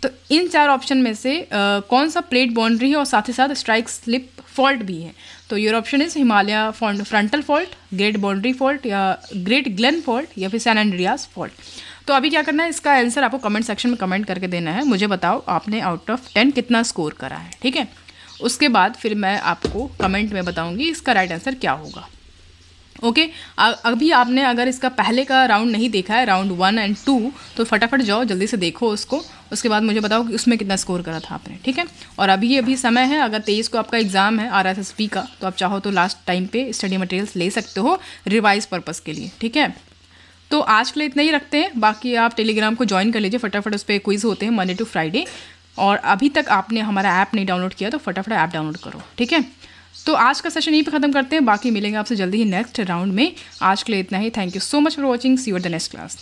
Speaker 1: तो इन 4 ऑप्शन में से कौन सा प्लेट बाउंड्री है और साथ ही साथ स्ट्राइक स्लिप फॉल्ट भी है। तो your option is Himalaya frontal fault, great boundary fault, या ग्रेट ग्लेन फॉल्ट, या फिर सैन एंड्रियास फॉल्ट। तो अभी क्या करना है, इसका आंसर आपको कमेंट सेक्शन में कमेंट करके देना है। मुझे बताओ आपने आउट ऑफ 10 कितना स्कोर करा है, ठीक है। उसके बाद फिर मैं आपको कमेंट में बताऊंगी इसका राइट आंसर क्या होगा। ओके, अभी आपने अगर इसका पहले का राउंड नहीं देखा है, राउंड 1 और 2, तो फटाफट जाओ जल्दी से देखो उसको। उसके बाद मुझे बताओ कि उसमें कितना स्कोर करा था आपने, ठीक है। और अभी समय है, अगर 23 को आपका एग्जाम है RSSB का, तो आप चाहो तो लास्ट टाइम पे स्टडी मटेरियल्स ले सकते हो रिवाइज पर्पज़ के लिए, ठीक है। तो आज के लिए इतना ही रखते हैं। बाकी आप टेलीग्राम को ज्वाइन कर लीजिए, फटाफट उस पर क्विज़ होते हैं मंडे टू फ्राइडे। और अभी तक आपने हमारा ऐप नहीं डाउनलोड किया तो फटाफट ऐप डाउनलोड करो, ठीक है। तो आज का सेशन यहीं पे ख़त्म करते हैं, बाकी मिलेंगे आपसे जल्दी ही नेक्स्ट राउंड में। आज के लिए इतना ही। Thank you so much for watching, see you at the next class.